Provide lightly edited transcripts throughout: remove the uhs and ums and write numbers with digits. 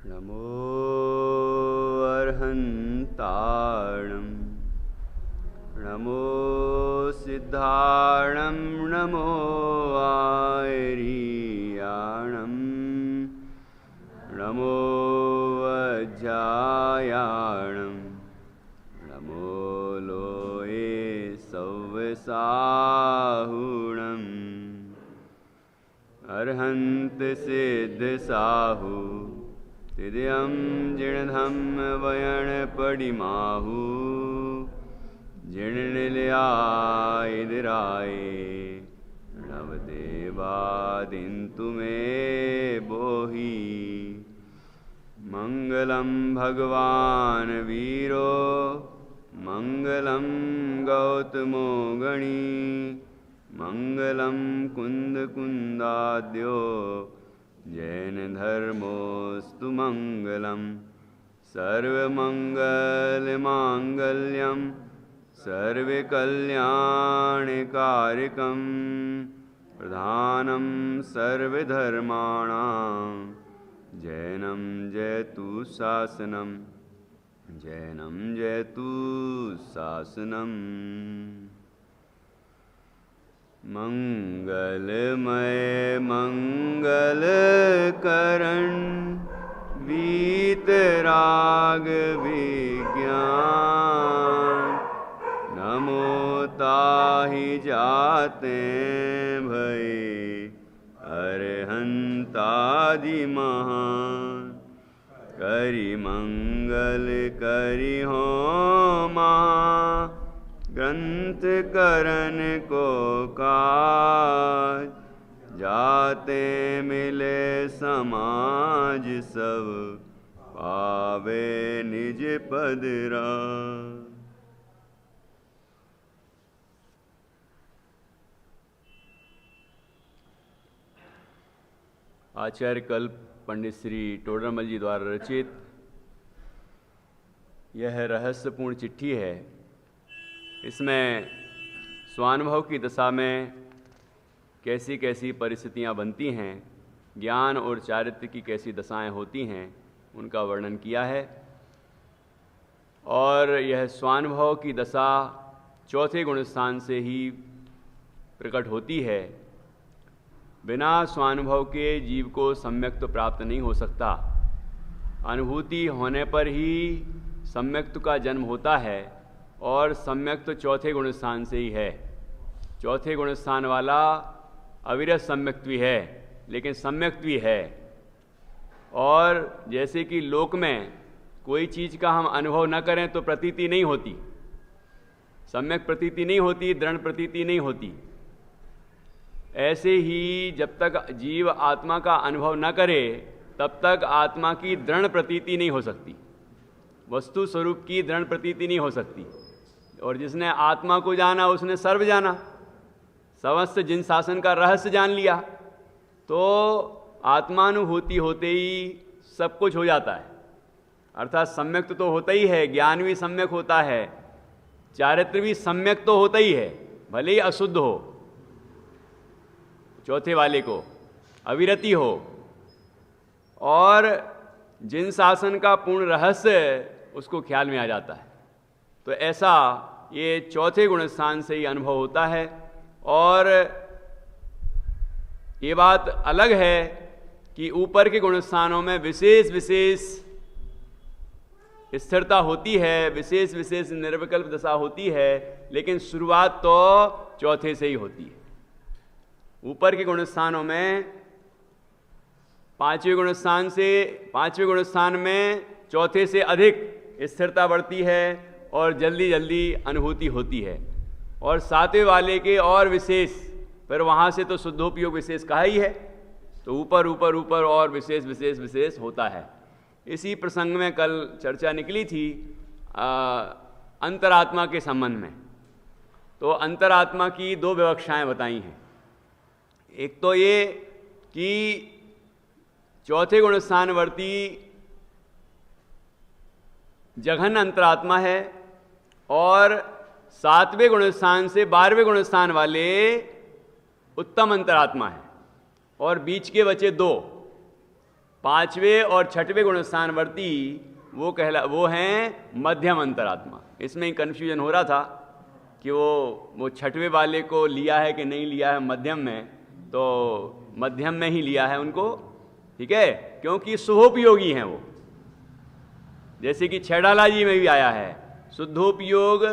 नमो अर्हन्ताणं नमो सिद्धाणं नमो आयर्याणं नमो वज्रायाणं नमो लोये सव्यसाहुणम् अर्हन्त सिद्ध साहु तिद्यं जिणधम वयण पडिमाहु जिणनिलयायिदराय नवदेवादिन्तु मे बोहि मङ्गलं भगवान् वीरो मङ्गलं गौतमो गणी मङ्गलं कुन्दकुन्दाद्यो जैनधर्मोऽस्तु मङ्गलं सर्वमङ्गलमाङ्गल्यं सर्वकल्याणकारकं प्रधानं सर्वधर्माणां जैनं जयतु शासनं जैनं जयतु शासनम् मंगलमय मंगलकरण वीतराग विज्ञान नमो ताहि जाते भय अरहंतादि महान करि मंगल करि हो महा ग्रंथ करन को काज जाते मिले समाज सब पावे निज पद राज। आचार्य कल्प पंडित श्री टोडरमल जी द्वारा रचित यह रहस्यपूर्ण चिट्ठी है। इसमें स्वानुभव की दशा में कैसी कैसी परिस्थितियां बनती हैं, ज्ञान और चारित्र्य की कैसी दशाएं होती हैं, उनका वर्णन किया है। और यह स्वानुभव की दशा चौथे गुणस्थान से ही प्रकट होती है। बिना स्वानुभव के जीव को सम्यक्त्व प्राप्त नहीं हो सकता। अनुभूति होने पर ही सम्यक्त्व का जन्म होता है और सम्यक्त्व चौथे गुणस्थान से ही है। चौथे गुणस्थान वाला अविरत सम्यक्त्वी है, लेकिन सम्यक्त्वी है। और जैसे कि लोक में कोई चीज़ का हम अनुभव न करें तो प्रतीति नहीं होती, सम्यक प्रतीति नहीं होती, दृढ़ प्रतीति नहीं होती। ऐसे ही जब तक जीव आत्मा का अनुभव न करे तब तक आत्मा की दृढ़ प्रतीति नहीं हो सकती, वस्तु स्वरूप की दृढ़ प्रतीति नहीं हो सकती। और जिसने आत्मा को जाना उसने सर्व जाना, समस्त जिन शासन का रहस्य जान लिया, तो आत्मानुभूति होते ही सब कुछ हो जाता है। अर्थात सम्यक तो होता ही है, ज्ञान भी सम्यक होता है, चारित्र भी सम्यक तो होता ही है, भले ही अशुद्ध हो, चौथे वाले को अविरति हो। और जिन शासन का पूर्ण रहस्य उसको ख्याल में आ जाता है। तो ऐसा ये चौथे गुणस्थान से ही अनुभव होता है। और ये बात अलग है कि ऊपर के गुणस्थानों में विशेष विशेष स्थिरता होती है, विशेष विशेष निर्विकल्प दशा होती है, लेकिन शुरुआत तो चौथे से ही होती है। ऊपर के गुणस्थानों में पांचवें गुणस्थान में चौथे से अधिक स्थिरता बढ़ती है और जल्दी जल्दी अनुभूति होती है। और सातवें वाले के और विशेष, फिर वहाँ से तो शुद्धोपयोग विशेष कहा ही है, तो ऊपर ऊपर ऊपर और विशेष विशेष विशेष होता है। इसी प्रसंग में कल चर्चा निकली थी अंतरात्मा के संबंध में। तो अंतरात्मा की दो विवक्षाएं बताई हैं। एक तो ये कि चौथे गुणस्थानवर्ती जघन अंतरात्मा है और सातवें गुणस्थान से 12वें गुणस्थान वाले उत्तम अंतरात्मा है, और बीच के बचे दो पांचवें और छठवें गुण स्थानवर्ती वो हैं मध्यम अंतरात्मा। इसमें ही कन्फ्यूजन हो रहा था कि वो छठवें वाले को लिया है कि नहीं लिया है मध्यम में, तो मध्यम में ही लिया है उनको, ठीक है, क्योंकि शुभोपयोगी हैं वो। जैसे कि छेड़ाला जी में भी आया है, शुद्धोपयोग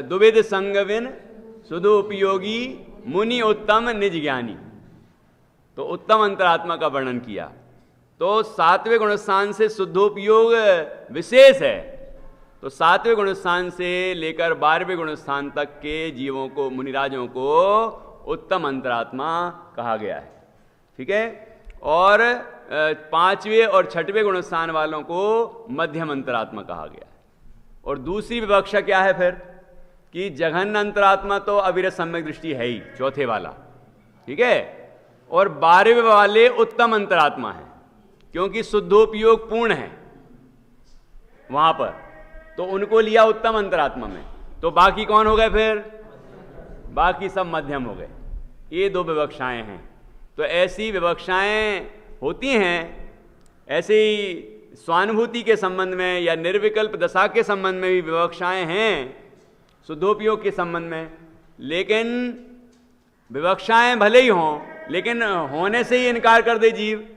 दुविध संगविन शुद्धोपयोगी मुनि उत्तम निज ज्ञानी। तो उत्तम अंतरात्मा का वर्णन किया। तो सातवें गुणस्थान से शुद्धोपयोग विशेष है, तो सातवें गुणस्थान से लेकर 12वें गुणस्थान तक के जीवों को, मुनिराजों को उत्तम अंतरात्मा कहा गया है, ठीक है। और पांचवें और छठवें गुणस्थान वालों को मध्यम अंतरात्मा कहा गया है। और दूसरी विवक्षा क्या है फिर, कि जघन्य अंतरात्मा तो अविरत सम्यक दृष्टि है ही, चौथे वाला, ठीक है। और 12वें वाले उत्तम अंतरात्मा है, क्योंकि शुद्धोपयोग पूर्ण है वहां पर, तो उनको लिया उत्तम अंतरात्मा में। तो बाकी कौन हो गए फिर? बाकी सब मध्यम हो गए। ये दो विवक्षाएं हैं। तो ऐसी विवक्षाएं होती हैं, ऐसे ही स्वानुभूति के संबंध में या निर्विकल्प दशा के संबंध में भी विवक्षाएं हैं, शुद्धोपयोग के संबंध में। लेकिन विवक्षाएं भले ही हों, लेकिन होने से ही इनकार कर दे जीव,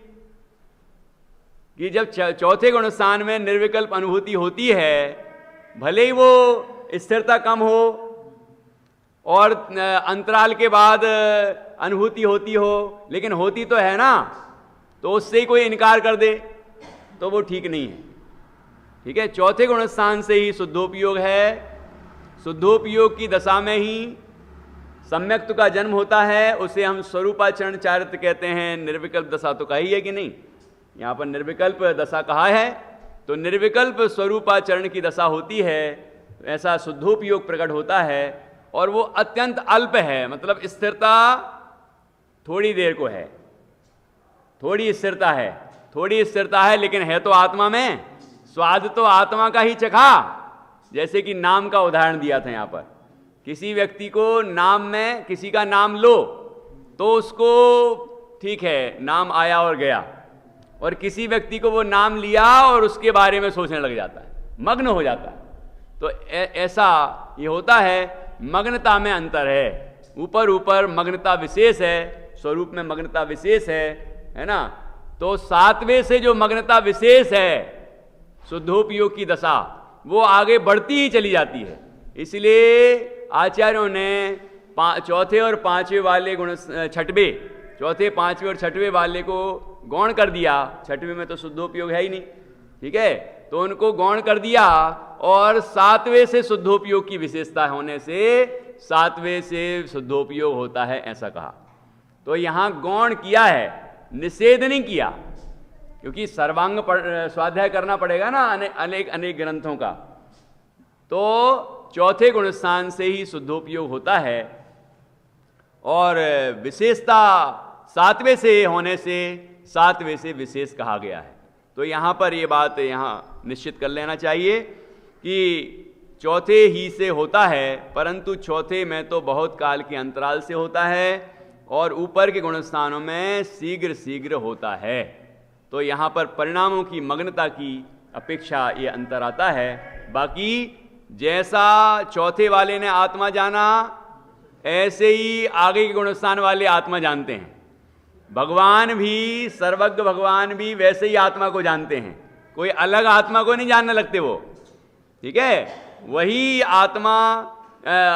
कि जब चौथे गुणस्थान में निर्विकल्प अनुभूति होती है, भले ही वो स्थिरता कम हो और अंतराल के बाद अनुभूति होती हो, लेकिन होती तो है ना, तो उससे ही कोई इनकार कर दे तो वो ठीक नहीं है, ठीक है। चौथे गुणस्थान से ही शुद्धोपयोग है, शुद्धोपयोग की दशा में ही सम्यक्त्व का जन्म होता है, उसे हम स्वरूपाचरण चारित्र कहते हैं। निर्विकल्प दशा तो कही है कि नहीं, यहाँ पर निर्विकल्प दशा कहा है, तो निर्विकल्प स्वरूपाचरण की दशा होती है, ऐसा शुद्धोपयोग प्रकट होता है। और वो अत्यंत अल्प है, मतलब स्थिरता थोड़ी देर को है, थोड़ी स्थिरता है, थोड़ी स्थिरता है, लेकिन है तो आत्मा में, स्वाद तो आत्मा का ही चखा। जैसे कि नाम का उदाहरण दिया था यहाँ पर, किसी व्यक्ति को नाम में किसी का नाम लो तो उसको ठीक है नाम आया और गया, और किसी व्यक्ति को वो नाम लिया और उसके बारे में सोचने लग जाता है, मग्न हो जाता है। तो ऐसा ये होता है, मग्नता में अंतर है। ऊपर ऊपर मग्नता विशेष है, स्वरूप में मग्नता विशेष है ना। तो सातवें से जो मग्नता विशेष है, शुद्धोपयोग की दशा, वो आगे बढ़ती ही चली जाती है। इसलिए आचार्यों ने चौथे और पांचवें वाले गुण, छठवें, चौथे पांचवें और छठवें वाले को गौण कर दिया। छठवें में तो शुद्धोपयोग है ही नहीं, ठीक है, तो उनको गौण कर दिया। और सातवें से शुद्धोपयोग की विशेषता होने से सातवें से शुद्धोपयोग होता है, ऐसा कहा। तो यहाँ गौण किया है, निषेध नहीं किया, क्योंकि सर्वांग स्वाध्याय करना पड़ेगा ना अनेक अनेक ग्रंथों का। तो चौथे गुणस्थान से ही शुद्धोपयोग होता है, और विशेषता सातवें से होने से सातवें से विशेष कहा गया है। तो यहाँ पर ये बात यहाँ निश्चित कर लेना चाहिए कि चौथे ही से होता है, परंतु चौथे में तो बहुत काल के अंतराल से होता है, और ऊपर के गुणस्थानों में शीघ्र शीघ्र होता है। तो यहाँ पर परिणामों की मग्नता की अपेक्षा ये अंतर आता है। बाकी जैसा चौथे वाले ने आत्मा जाना, ऐसे ही आगे के गुणस्थान वाले आत्मा जानते हैं। भगवान भी, सर्वज्ञ भगवान भी वैसे ही आत्मा को जानते हैं, कोई अलग आत्मा को नहीं जानने लगते वो, ठीक है। वही आत्मा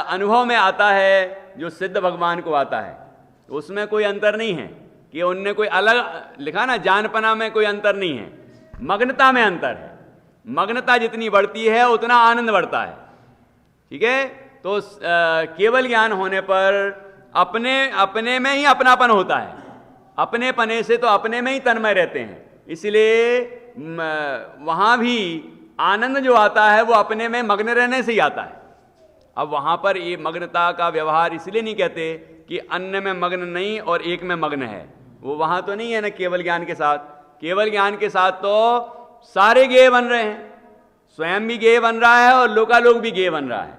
अनुभव में आता है जो सिद्ध भगवान को आता है, उसमें कोई अंतर नहीं है कि उनने कोई अलग लिखा ना, जानपना में कोई अंतर नहीं है, मग्नता में अंतर है। मग्नता जितनी बढ़ती है उतना आनंद बढ़ता है, ठीक है। तो केवल ज्ञान होने पर अपने में ही अपनापन होता है, अपने पने से तो अपने में ही तन्मय रहते हैं, इसलिए वहाँ भी आनंद जो आता है वो अपने में मग्न रहने से ही आता है। अब वहाँ पर ये मग्नता का व्यवहार इसलिए नहीं कहते कि अन्य में मग्न नहीं और एक में मग्न है, वो वहाँ तो नहीं है ना। केवल ज्ञान के साथ, केवल ज्ञान के साथ तो सारे गेय बन रहे हैं, स्वयं भी गेय बन रहा है और लोकालोक भी गेय बन रहा है,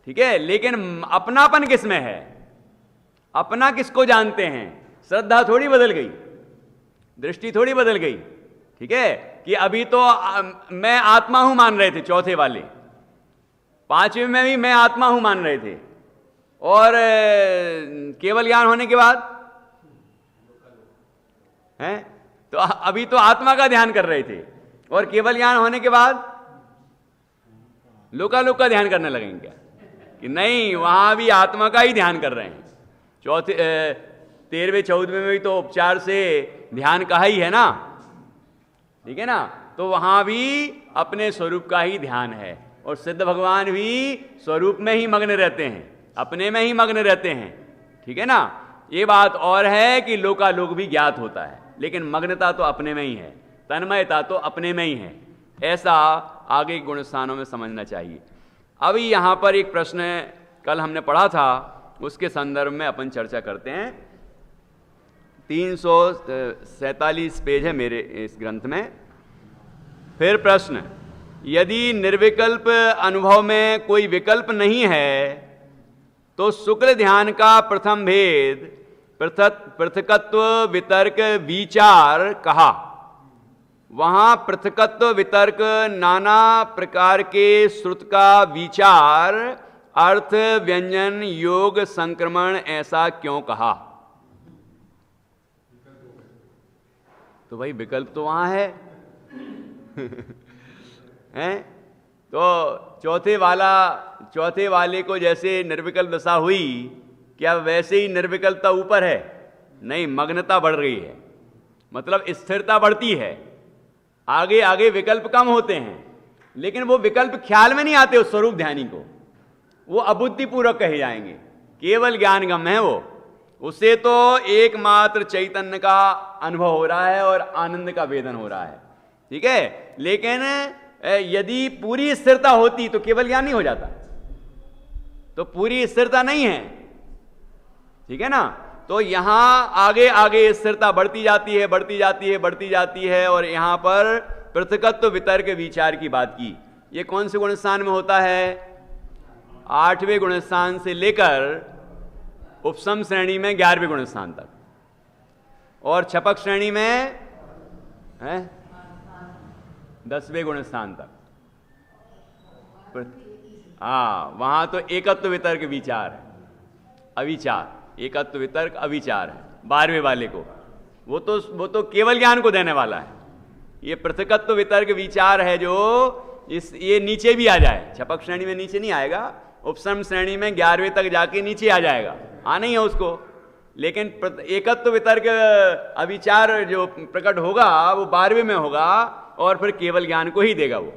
ठीक है। लेकिन अपनापन किस में है, अपना किसको जानते हैं, श्रद्धा थोड़ी बदल गई, दृष्टि थोड़ी बदल गई, ठीक है, कि अभी तो मैं आत्मा हूं मान रहे थे चौथे वाले, पांचवें में भी मैं आत्मा हूं मान रहे थे, और केवल ज्ञान होने के बाद हैं तो अभी तो आत्मा का ध्यान कर रहे थे, और केवल ज्ञान होने के बाद लोकालोक का ध्यान करने लगेंगे क्या? कि नहीं, वहां भी आत्मा का ही ध्यान कर रहे हैं। चौथे 13वें 14वें में भी तो उपचार से ध्यान कहा ही है ना, ठीक है ना, तो वहां भी अपने स्वरूप का ही ध्यान है, और सिद्ध भगवान भी स्वरूप में ही मग्न रहते हैं, अपने में ही मग्न रहते हैं, ठीक है ना। ये बात और है कि लोकालोक भी ज्ञात होता है, लेकिन मग्नता तो अपने में ही है, तन्मयता तो अपने में ही है, ऐसा आगे गुण स्थानों में समझना चाहिए। अभी यहाँ पर एक प्रश्न कल हमने पढ़ा था, उसके संदर्भ में अपन चर्चा करते हैं। 347 पेज है मेरे इस ग्रंथ में। फिर प्रश्न, यदि निर्विकल्प अनुभव में कोई विकल्प नहीं है तो शुक्ल ध्यान का प्रथम भेद पृथकत्व वितर्क विचार कहा। वहां पृथकत्व वितर्क नाना प्रकार के श्रुत का विचार अर्थ व्यंजन योग संक्रमण ऐसा क्यों कहा? तो भाई विकल्प तो वहां है हैं? तो चौथे वाले को जैसे निर्विकल्प दशा हुई, क्या वैसे ही निर्विकल्पता ऊपर है? नहीं, मग्नता बढ़ रही है, मतलब स्थिरता बढ़ती है, आगे आगे विकल्प कम होते हैं, लेकिन वो विकल्प ख्याल में नहीं आते उस स्वरूप ध्यानी को, वो अबुद्धिपूर्वक कहे जाएंगे, केवल ज्ञानगम है वो, उसे तो एकमात्र चैतन्य का अनुभव हो रहा है और आनंद का वेदन हो रहा है, ठीक है। लेकिन यदि पूरी स्थिरता होती तो केवल ज्ञान नहीं हो जाता, तो पूरी स्थिरता नहीं है, ठीक है ना। तो यहां आगे आगे स्थिरता बढ़ती जाती है, बढ़ती जाती है, बढ़ती जाती है, और यहां पर पृथकत्व वितर्क विचार की बात की। ये कौन से गुण स्थान में होता है? 8वें गुण स्थान से लेकर उपसम श्रेणी में 11वें गुण स्थान तक, और छपक श्रेणी में है 10वें गुण स्थान तक। हाँ, वहां तो एकत्व वितर्क विचार है, अविचार, एकत्व वितर्क अविचार है 12वें वाले को, वो तो केवल ज्ञान को देने वाला है। ये पृथकत्व वितर्क विचार है जो ये नीचे भी आ जाए, छपक श्रेणी में नीचे नहीं आएगा, उपसम श्रेणी में 11वें तक जाके नीचे आ जाएगा, आना ही है उसको, लेकिन एकत्व वितर्क अविचार जो प्रकट होगा वो 12वें में होगा, और फिर केवल ज्ञान को ही देगा वो,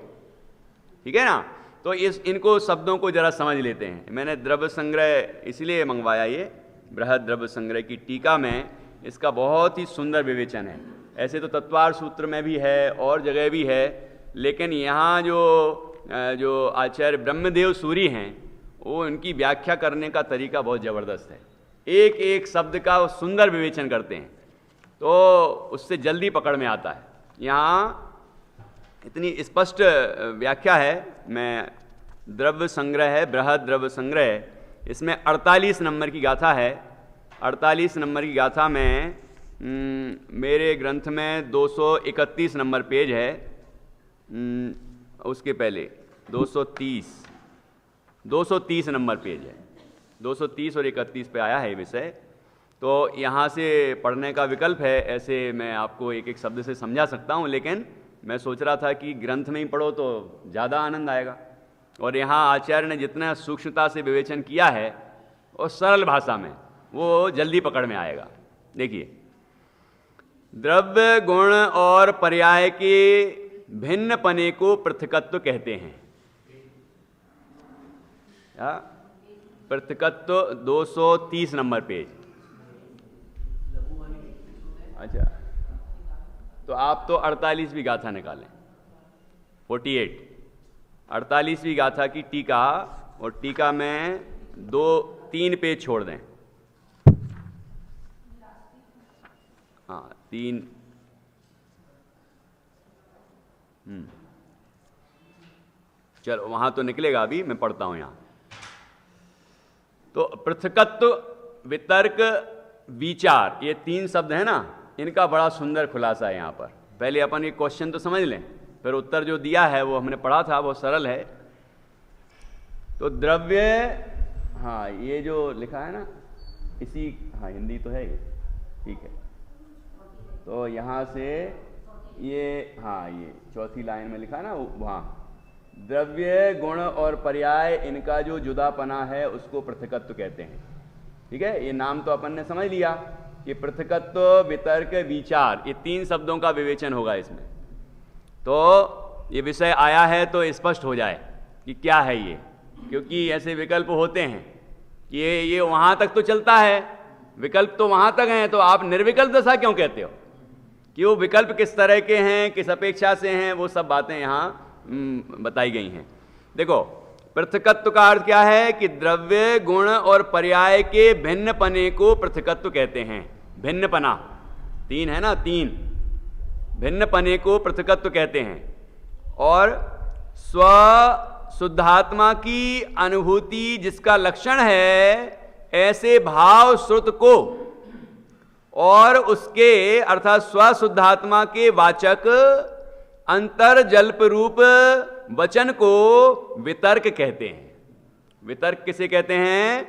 ठीक है ना। तो इनको शब्दों को जरा समझ लेते हैं। मैंने द्रव्य संग्रह इसलिए मंगवाया, ये बृहद द्रव्य संग्रह की टीका में इसका बहुत ही सुंदर विवेचन है। ऐसे तो तत्वार सूत्र में भी है और जगह भी है, लेकिन यहाँ जो आचार्य ब्रह्मदेव सूरी हैं, वो इनकी व्याख्या करने का तरीका बहुत ज़बरदस्त है, एक एक शब्द का वो सुंदर विवेचन करते हैं, तो उससे जल्दी पकड़ में आता है। यहाँ इतनी स्पष्ट व्याख्या है। मैं द्रव्य संग्रह है, बृहद द्रव्य संग्रह, इसमें 48 नंबर की गाथा है। 48 नंबर की गाथा में मेरे ग्रंथ में 231 नंबर पेज है, उसके पहले 230 नंबर पेज है, 230 और 31 पे आया है ये विषय। तो यहाँ से पढ़ने का विकल्प है, ऐसे मैं आपको एक एक शब्द से समझा सकता हूँ, लेकिन मैं सोच रहा था कि ग्रंथ में ही पढ़ो तो ज़्यादा आनंद आएगा। और यहाँ आचार्य ने जितना सूक्ष्मता से विवेचन किया है और सरल भाषा में, वो जल्दी पकड़ में आएगा। देखिए, द्रव्य गुण और पर्याय के भिन्न पने को पृथकत्व कहते हैं। पृथकत्व 230 नंबर पेज। अच्छा, तो आप तो 48वीं गाथा निकालें, 48वीं गाथा की टीका, और टीका में 2-3 पेज छोड़ दें। हाँ, 3। चलो, वहां तो निकलेगा, अभी मैं पढ़ता हूं यहां। तो पृथकत्व वितर्क विचार, ये 3 शब्द है ना, इनका बड़ा सुंदर खुलासा है यहाँ पर। पहले अपन ये क्वेश्चन तो समझ लें, फिर उत्तर जो दिया है वो हमने पढ़ा था, वो सरल है। तो द्रव्य, हाँ ये जो लिखा है ना इसी, हाँ हिंदी तो है ये, ठीक है। तो यहाँ से ये, हाँ ये चौथी लाइन में लिखा है ना वहाँ, द्रव्य गुण और पर्याय इनका जो जुदापना है उसको पृथकत्व कहते हैं। ठीक है, ये नाम तो अपन ने समझ लिया कि पृथकत्व, वितर्क, विचार, ये 3 शब्दों का विवेचन होगा इसमें। तो ये विषय आया है तो स्पष्ट हो जाए कि क्या है ये, क्योंकि ऐसे विकल्प होते हैं कि ये वहाँ तक तो चलता है, विकल्प तो वहाँ तक हैं, तो आप निर्विकल्प दशा क्यों कहते हो? कि वो विकल्प किस तरह के हैं, किस अपेक्षा से हैं, वो सब बातें यहाँ बताई गई हैं। देखो, पृथकत्व का अर्थ क्या है कि द्रव्य गुण और पर्याय के भिन्नपने को पृथकत्व कहते हैं। भिन्नपना 3 है ना, 3 भिन्नपने को पृथकत्व कहते हैं। और स्व शुद्धात्मा की अनुभूति जिसका लक्षण है, ऐसे भाव श्रुत को और उसके अर्थात स्व शुद्धात्मा के वाचक अंतर जल्प रूप वचन को वितर्क कहते हैं। वितर्क किसे कहते हैं?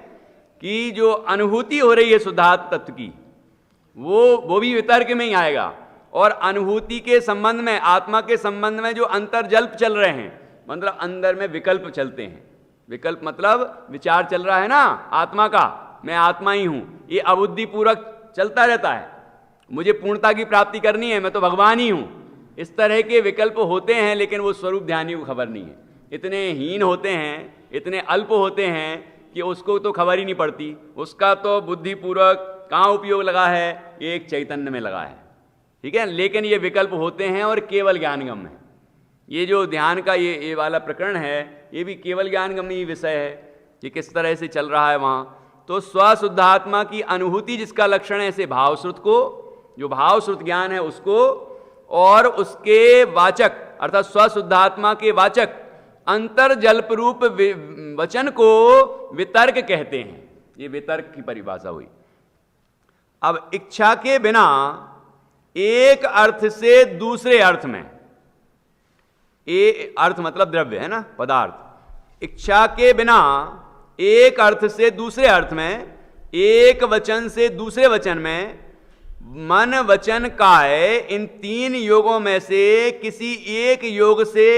कि जो अनुभूति हो रही है शुद्धात्म तत्व की, वो भी वितर्क में ही आएगा। और अनुभूति के संबंध में, आत्मा के संबंध में जो अंतर जल्प चल रहे हैं, मतलब अंदर में विकल्प चलते हैं। विकल्प मतलब विचार चल रहा है ना आत्मा का, मैं आत्मा ही हूं, ये अबुद्धि पूर्वक चलता रहता है, मुझे पूर्णता की प्राप्ति करनी है, मैं तो भगवान ही हूं। इस तरह के विकल्प होते हैं, लेकिन वो स्वरूप ध्यानी को खबर नहीं है। इतने हीन होते हैं, इतने अल्प होते हैं कि उसको तो खबर ही नहीं पड़ती। उसका तो बुद्धिपूर्वक कहाँ उपयोग लगा है? ये एक चैतन्य में लगा है। ठीक है, लेकिन ये विकल्प होते हैं और केवल ज्ञानगम है। ये जो ध्यान का ये वाला प्रकरण है, ये भी केवल ज्ञानगमी विषय है कि किस तरह से चल रहा है वहाँ। तो स्वशुद्धात्मा की अनुभूति जिसका लक्षण है, ऐसे भावश्रुत को, जो भावश्रुत ज्ञान है उसको, और उसके वाचक अर्थात स्वशुद्धात्मा के वाचक अंतर जल्प रूप वचन को वितर्क कहते हैं। ये वितर्क की परिभाषा हुई। अब इच्छा के बिना एक अर्थ से दूसरे अर्थ में, अर्थ मतलब द्रव्य है ना, पदार्थ। इच्छा के बिना एक अर्थ से दूसरे अर्थ में, एक वचन से दूसरे वचन में, मन वचन काय, इन 3 योगों में से किसी एक योग से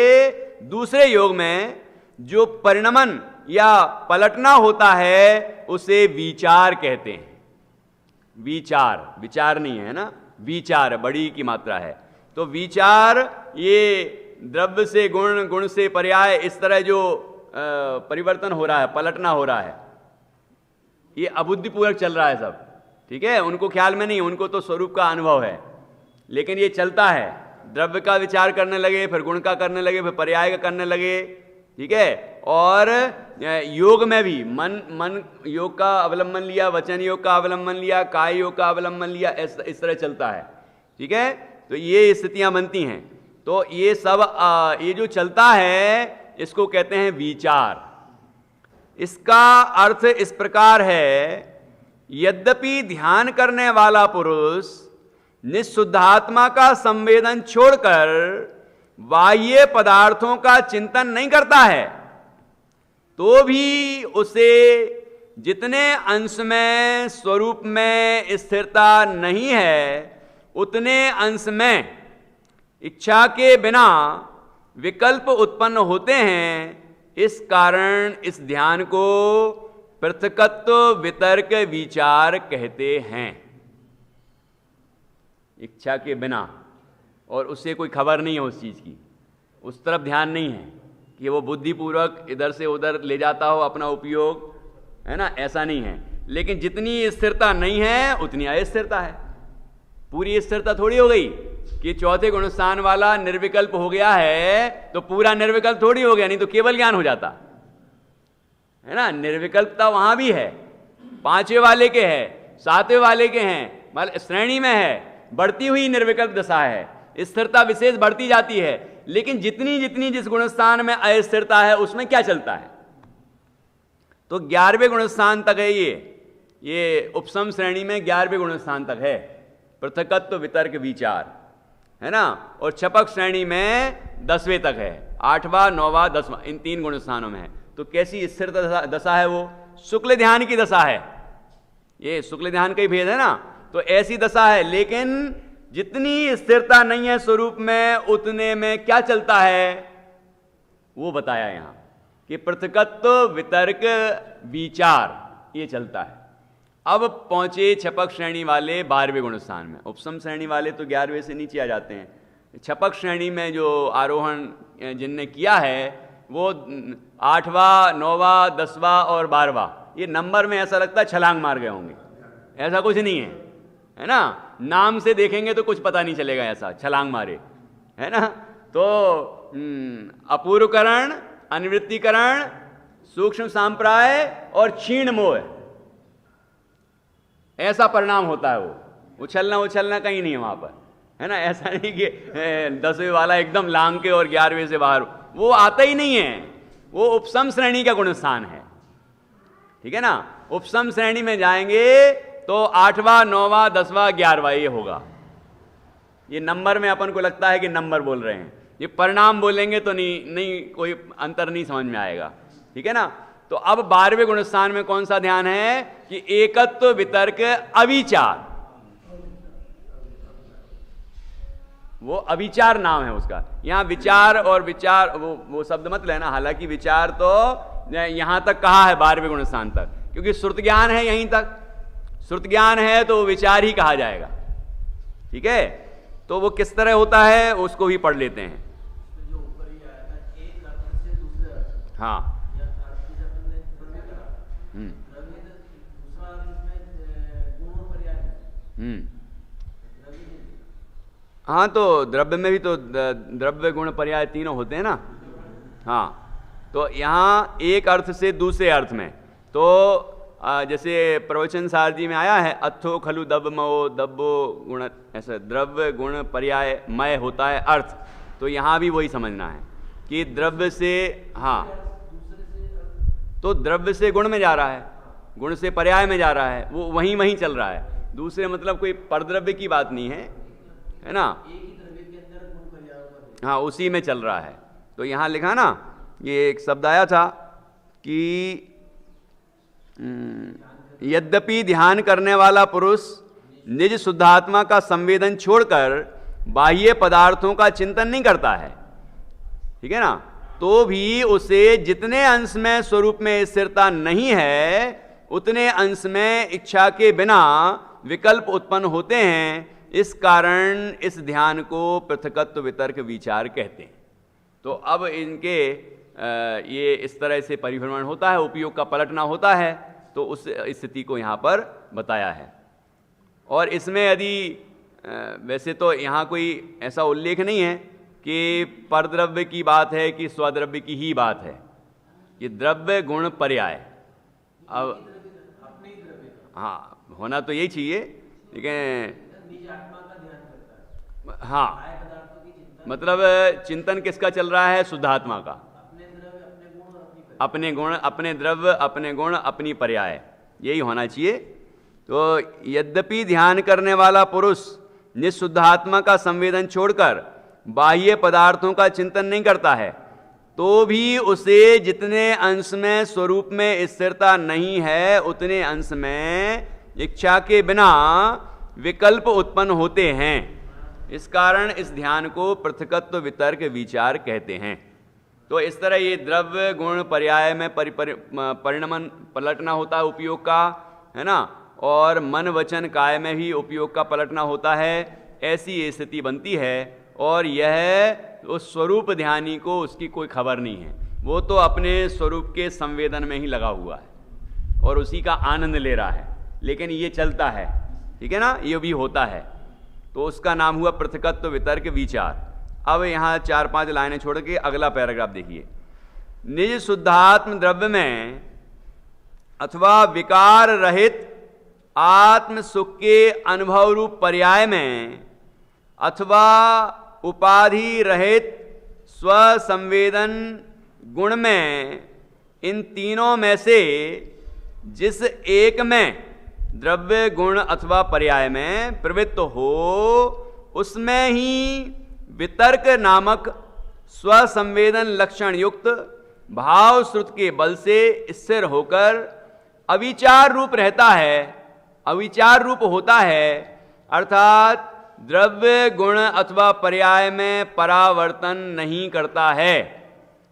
दूसरे योग में जो परिणमन या पलटना होता है उसे विचार कहते हैं। विचार, विचार नहीं है ना, विचार बड़ी की मात्रा है। तो विचार, ये द्रव्य से गुण, गुण से पर्याय, इस तरह जो परिवर्तन हो रहा है, पलटना हो रहा है, ये अबुद्धिपूर्वक चल रहा है सब। ठीक है, उनको ख्याल में नहीं, उनको तो स्वरूप का अनुभव है, लेकिन ये चलता है। द्रव्य का विचार करने लगे, फिर गुण का करने लगे, फिर पर्याय का करने लगे। ठीक है, और योग में भी मन योग का अवलंबन लिया, वचन योग का अवलंबन लिया, काय योग का अवलंबन लिया, इस तरह चलता है। ठीक है, तो ये स्थितियां बनती हैं। तो ये सब ये जो चलता है इसको कहते हैं विचार। इसका अर्थ इस प्रकार है, यद्यपि ध्यान करने वाला पुरुष निःशुद्धात्मा का संवेदन छोड़कर बाह्य पदार्थों का चिंतन नहीं करता है, तो भी उसे जितने अंश में स्वरूप में स्थिरता नहीं है, उतने अंश में इच्छा के बिना विकल्प उत्पन्न होते हैं। इस कारण इस ध्यान को पृथकत्व वितर्क विचार कहते हैं। इच्छा के बिना, और उससे कोई खबर नहीं है उस चीज की, उस तरफ ध्यान नहीं है कि वो बुद्धिपूर्वक इधर से उधर ले जाता हो अपना उपयोग, है ना, ऐसा नहीं है। लेकिन जितनी स्थिरता नहीं है उतनी अस्थिरता है। पूरी स्थिरता थोड़ी हो गई कि चौथे गुण स्थान वाला निर्विकल्प हो गया है तो पूरा निर्विकल्प थोड़ी हो गया, नहीं तो केवल ज्ञान हो जाता है ना। निर्विकल्पता वहां भी है, 5वें वाले के है, 7वें वाले के हैं, मतलब श्रेणी में है, बढ़ती हुई निर्विकल्प दशा है, स्थिरता विशेष बढ़ती जाती है। लेकिन जितनी जितनी जिस गुणस्थान में अस्थिरता है उसमें क्या चलता है, तो 11वें गुणस्थान तक है। ये उपसम श्रेणी में 11वें गुणस्थान तक है। पृथकत्व वितर्क विचार, है ना। और छपक श्रेणी में 10वें तक है, 8वां 9वां 10वां, इन 3 गुण स्थानों में है। तो कैसी स्थिर दशा है वो? शुक्ल ध्यान की दशा है, ये शुक्ल ध्यान का ही भेद है ना। तो ऐसी दशा है, लेकिन जितनी स्थिरता नहीं है स्वरूप में, उतने में क्या चलता है वो बताया यहां कि पृथकत्व वितर्क विचार ये चलता है। अब पहुंचे छपक श्रेणी वाले 12वें गुण स्थान में। उपसम श्रेणी वाले तो 11वें से नीचे आ जाते हैं। छपक श्रेणी में जो आरोहण जिनने किया है वो 8वां 9वां 10वां और 12वां, ये नंबर में ऐसा लगता है छलांग मार गए होंगे, ऐसा कुछ नहीं है ना। नाम से देखेंगे तो कुछ पता नहीं चलेगा ऐसा छलांग मारे, है ना। तो अपूर्वकरण, अनिवृत्तिकरण, सूक्ष्म सांप्राय और क्षीण मोह, ऐसा परिणाम होता है। वो उछलना कहीं नहीं है वहां पर, है ना। ऐसा नहीं कि 10वें वाला एकदम लांग के और 11वें से बाहर, वो आता ही नहीं है। वो उपसम श्रेणी का गुण स्थान है, ठीक है ना। उपसम श्रेणी में जाएंगे तो 8वां 9वां 10वां 11वां ये होगा। ये नंबर में अपन को लगता है कि नंबर बोल रहे हैं, ये परिणाम बोलेंगे तो नहीं कोई अंतर नहीं समझ में आएगा, ठीक है ना। तो अब 12वें गुण स्थान में कौन सा ध्यान है कि एकत्व वितर्क अविचार, वो अविचार नाम है उसका। यहां विचार और विचार वो शब्द मत लेना, हालांकि विचार तो यहां तक कहा है 12वें गुण स्थान तक, क्योंकि श्रुत ज्ञान है यहीं तक। श्रुत ज्ञान है तो विचार ही कहा जाएगा, ठीक है। तो वो किस तरह होता है उसको भी पढ़ लेते हैं। जो ऊपर ही आया था, एक अर्थ से दूसरे अर्थ, हाँ, या अर्थ से अपन ने प्रवेश करा, द्रव्य तो दूसरा अर्थ में गुण और पर्याय है। हाँ, तो द्रव्य में भी तो द्रव्य गुण पर्याय तीनों होते हैं ना। हाँ, तो यहाँ एक अर्थ से दूसरे अर्थ में, तो जैसे प्रवचन सार जी में आया है, अथो खलु दब्बमो दब्बो गुण, ऐसा द्रव्य गुण पर्याय मय होता है अर्थ। तो यहाँ भी वही समझना है कि द्रव्य से, हाँ, तो द्रव्य से गुण में जा रहा है, गुण से पर्याय में जा रहा है, वो वहीं चल रहा है। दूसरे मतलब कोई परद्रव्य की बात नहीं है ना। हाँ, उसी में चल रहा है। तो यहाँ लिखा ना, ये एक शब्द आया था कि यद्यपि ध्यान करने वाला पुरुष निज शुद्धात्मा का संवेदन छोड़कर बाह्य पदार्थों का चिंतन नहीं करता है, ठीक है ना, तो भी उसे जितने अंश में स्वरूप में स्थिरता नहीं है, उतने अंश में इच्छा के बिना विकल्प उत्पन्न होते हैं। इस कारण इस ध्यान को पृथकत्व वितर्क विचार कहते हैं। तो अब इनके ये इस तरह से परिभ्रमण होता है, उपयोग का पलटना होता है, तो उस स्थिति को यहाँ पर बताया है। और इसमें यदि वैसे तो यहाँ कोई ऐसा उल्लेख नहीं है कि परद्रव्य की बात है कि स्वद्रव्य की ही बात है। ये द्रव्य गुण पर्याय, अब हाँ होना तो यही चाहिए, लेकिन हाँ, मतलब चिंतन किसका चल रहा है? शुद्धात्मा का। अपने गुण, अपने द्रव्य, अपने गुण, अपनी पर्याय, यही होना चाहिए। तो यद्यपि ध्यान करने वाला पुरुष निशुद्धात्मा का संवेदन छोड़कर बाह्य पदार्थों का चिंतन नहीं करता है, तो भी उसे जितने अंश में स्वरूप में स्थिरता नहीं है, उतने अंश में इच्छा के बिना विकल्प उत्पन्न होते हैं। इस कारण इस ध्यान को पृथकत्व वितर्क विचार कहते हैं। तो इस तरह ये द्रव्य गुण पर्याय में परिणमन पलटना होता है उपयोग का, है ना, और मन वचन काय में भी उपयोग का पलटना होता है। ऐसी ये स्थिति बनती है, और यह उस स्वरूप ध्यानी को उसकी कोई खबर नहीं है, वो तो अपने स्वरूप के संवेदन में ही लगा हुआ है और उसी का आनंद ले रहा है। लेकिन ये चलता है, ठीक है ना, ये भी होता है। तो उसका नाम हुआ पृथकत्व वितर्क विचार। अब यहाँ 4-5 लाइनें छोड़ के अगला पैराग्राफ देखिए। निज शुद्धात्म द्रव्य में अथवा विकार रहित आत्म सुख के अनुभव रूप पर्याय में अथवा उपाधि रहित स्व संवेदन गुण में, इन तीनों में से जिस एक में द्रव्य गुण अथवा पर्याय में प्रवृत्त हो, उसमें ही वितर्क नामक स्वसंवेदन लक्षण युक्त भाव श्रुत के बल से स्थिर होकर अविचार रूप रहता है, अविचार रूप होता है। अर्थात द्रव्य गुण अथवा पर्याय में परावर्तन नहीं करता है।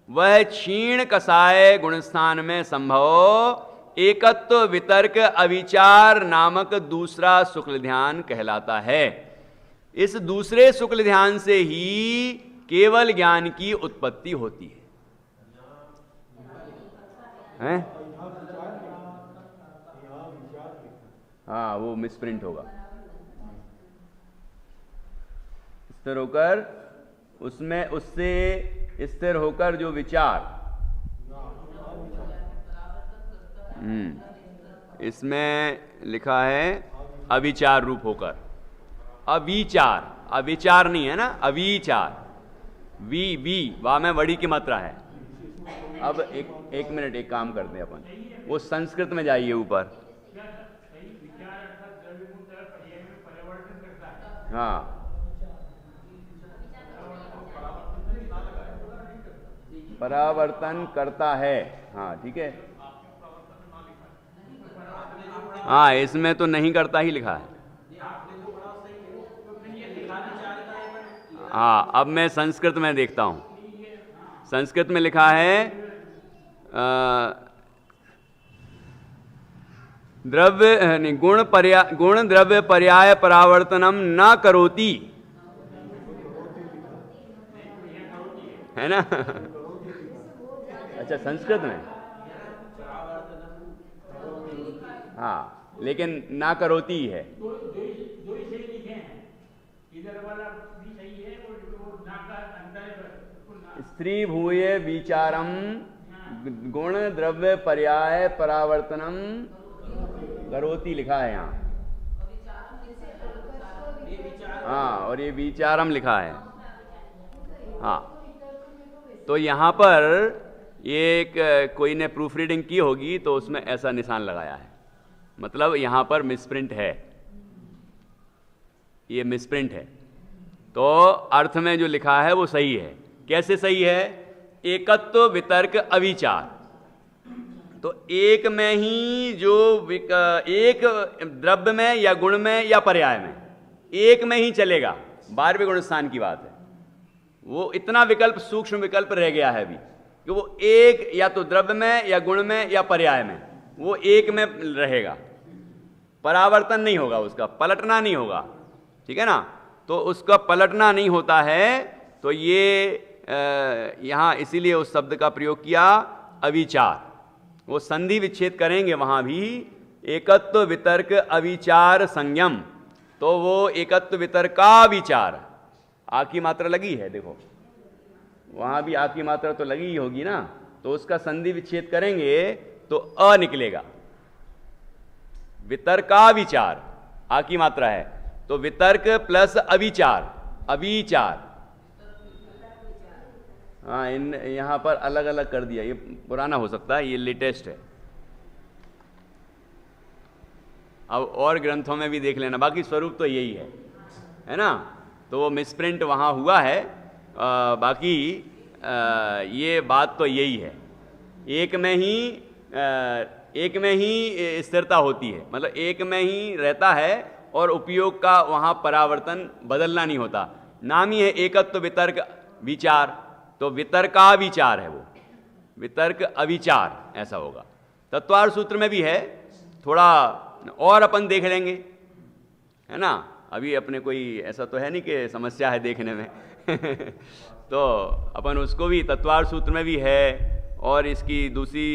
वह क्षीण कसाय गुणस्थान में संभव एकत्व वितर्क अविचार नामक दूसरा शुक्ल ध्यान कहलाता है। इस दूसरे शुक्ल ध्यान से ही केवल ज्ञान की उत्पत्ति होती है? हाँ, वो मिसप्रिंट होगा। स्थिर होकर, उसमें उससे स्थिर होकर जो विचार, इसमें लिखा है अविचार रूप होकर। अविचार, अविचार नहीं है ना, अविचार। वी वाह में वड़ी की मात्रा है। अब एक मिनट, एक काम करते हैं अपन, वो संस्कृत में जाइए ऊपर। हाँ, परावर्तन करता है। हाँ ठीक है, हाँ इसमें तो नहीं करता ही लिखा है। हाँ, अब मैं संस्कृत में देखता हूँ। संस्कृत में लिखा है द्रव्य नहीं, गुण द्रव्य पर्याय परावर्तनम न करोति, है ना? अच्छा, संस्कृत में, हाँ, लेकिन ना करोती है। दो ही सही लिखे हैं, इधर वाला भी सही है, वो ना का अंतर है। स्त्री भूये विचारम गुण द्रव्य पर्याय परावर्तनम करोति लिखा है यहाँ। हाँ, और ये विचारम लिखा है। हाँ, तो यहाँ पर एक कोई ने प्रूफ रीडिंग की होगी तो उसमें ऐसा निशान लगाया है, मतलब यहाँ पर मिसप्रिंट है, ये मिसप्रिंट है। तो अर्थ में जो लिखा है वो सही है। कैसे सही है? एकत्व वितर्क अविचार, तो एक में ही जो एक द्रव्य में या गुण में या पर्याय में एक में ही चलेगा। 12वें गुण स्थान की बात है। वो इतना विकल्प, सूक्ष्म विकल्प रह गया है अभी कि वो एक या तो द्रव्य में या गुण में या पर्याय में, वो एक में रहेगा, परावर्तन नहीं होगा, उसका पलटना नहीं होगा। ठीक है ना? तो उसका पलटना नहीं होता है, तो ये यहाँ इसीलिए उस शब्द का प्रयोग किया अविचार। वो संधि विच्छेद करेंगे वहाँ भी, एकत्व वितर्क अविचार संयम, तो वो एकत्व वितर्क का विचार। आ की मात्रा लगी है, देखो वहाँ भी आ की मात्रा तो लगी ही होगी ना, तो उसका संधि विच्छेद करेंगे तो अ निकलेगा। वितर्का विचार, आ की मात्रा है, तो वितर्क प्लस अविचार, अविचार। हाँ, इन यहाँ पर अलग अलग कर दिया, ये पुराना हो सकता है, ये लेटेस्ट है। अब और ग्रंथों में भी देख लेना, बाकी स्वरूप तो यही है ना? तो वो मिसप्रिंट वहाँ हुआ है, बाकी ये बात तो यही है। एक में ही स्थिरता होती है, मतलब एक में ही रहता है और उपयोग का वहाँ परावर्तन बदलना नहीं होता। नाम ही है एकत्व वितर्क विचार, तो वितर्का विचार है वो, वितर्क अविचार ऐसा होगा। तत्वार्थ सूत्र में भी है, थोड़ा और अपन देख लेंगे, है ना? अभी अपने कोई ऐसा तो है नहीं कि समस्या है देखने में तो अपन उसको भी, तत्वार्थ सूत्र में भी है, और इसकी दूसरी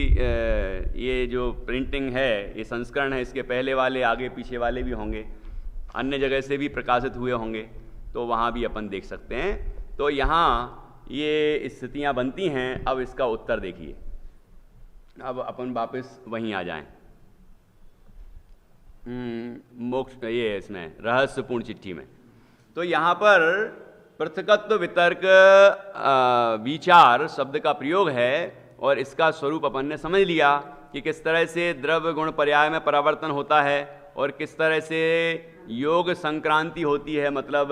ये जो प्रिंटिंग है, ये संस्करण है, इसके पहले वाले आगे पीछे वाले भी होंगे, अन्य जगह से भी प्रकाशित हुए होंगे, तो वहाँ भी अपन देख सकते हैं। तो यहाँ ये स्थितियाँ बनती हैं। अब इसका उत्तर देखिए, अब अपन वापस वहीं आ जाएं, मोक्ष ये इसमें रहस्यपूर्ण चिट्ठी में। तो यहाँ पर पृथकत्व वितर्क विचार शब्द का प्रयोग है, और इसका स्वरूप अपन ने समझ लिया कि किस तरह से द्रव्य गुण पर्याय में परावर्तन होता है और किस तरह से योग संक्रांति होती है, मतलब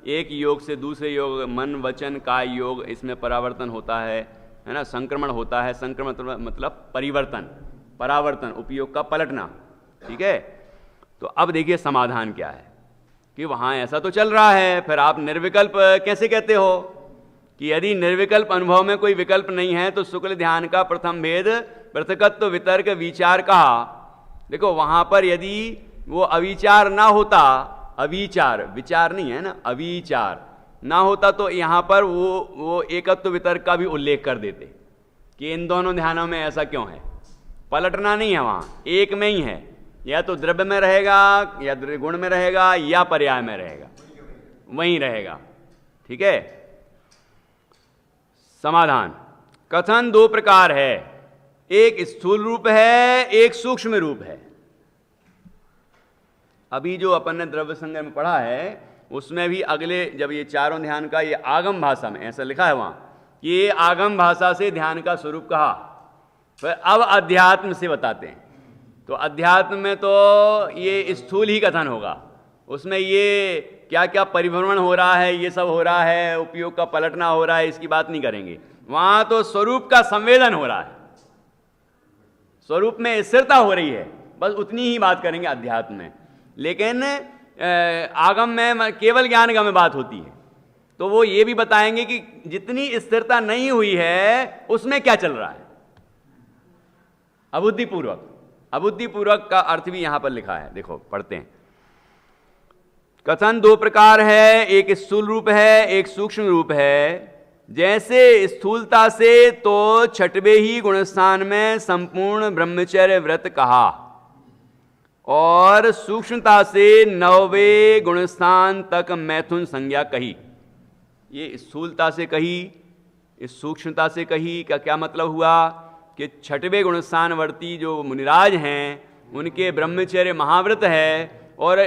एक योग से दूसरे योग, मन वचन काय योग, इसमें परावर्तन होता है ना, संक्रमण होता है। संक्रमण मतलब परिवर्तन, परावर्तन, उपयोग का पलटना, ठीक है। तो अब देखिए समाधान क्या है कि वहाँ ऐसा तो चल रहा है, फिर आप निर्विकल्प कैसे कहते हो कि यदि निर्विकल्प अनुभव में कोई विकल्प नहीं है तो शुक्ल ध्यान का प्रथम भेद पृथकत्व वितर्क विचार कहा। देखो वहाँ पर यदि वो अविचार ना होता, अविचार, विचार नहीं है ना, अविचार ना होता तो यहाँ पर वो एकत्व वितर्क का भी उल्लेख कर देते कि इन दोनों ध्यानों में ऐसा क्यों है, पलटना नहीं है, वहाँ एक में ही है, या तो द्रव्य में रहेगा या गुण में रहेगा या पर्याय में रहेगा, वहीं रहेगा, ठीक है। समाधान, कथन दो प्रकार है, एक स्थूल रूप है, एक सूक्ष्म रूप है। अभी जो अपन ने द्रव्य संग्रह में पढ़ा है उसमें भी अगले, जब ये चारों ध्यान का ये आगम भाषा में ऐसा लिखा है वहाँ, ये आगम भाषा से ध्यान का स्वरूप कहा, फिर अब अध्यात्म से बताते हैं। तो अध्यात्म में तो ये स्थूल ही कथन होगा, उसमें ये क्या क्या परिभ्रमण हो रहा है, ये सब हो रहा है, उपयोग का पलटना हो रहा है, इसकी बात नहीं करेंगे। वहाँ तो स्वरूप का संवेदन हो रहा है, स्वरूप में स्थिरता हो रही है, बस उतनी ही बात करेंगे अध्यात्म में। लेकिन आगम में केवल ज्ञान का में बात होती है, तो वो ये भी बताएंगे कि जितनी स्थिरता नहीं हुई है उसमें क्या चल रहा है, अबुद्धिपूर्वक। अबुद्धिपूर्वक का अर्थ भी यहां पर लिखा है, देखो पढ़ते हैं। कथन दो प्रकार है, एक स्थूल रूप है, एक सूक्ष्म रूप है। जैसे स्थूलता से तो छठवें ही गुणस्थान में संपूर्ण ब्रह्मचर्य व्रत कहा, और सूक्ष्मता से 9वें गुणस्थान तक मैथुन संज्ञा कही। ये स्थूलता से कही, इस सूक्ष्मता से कही का क्या मतलब हुआ कि छठवें गुणस्थानवर्ती जो मुनिराज हैं उनके ब्रह्मचर्य महाव्रत है, और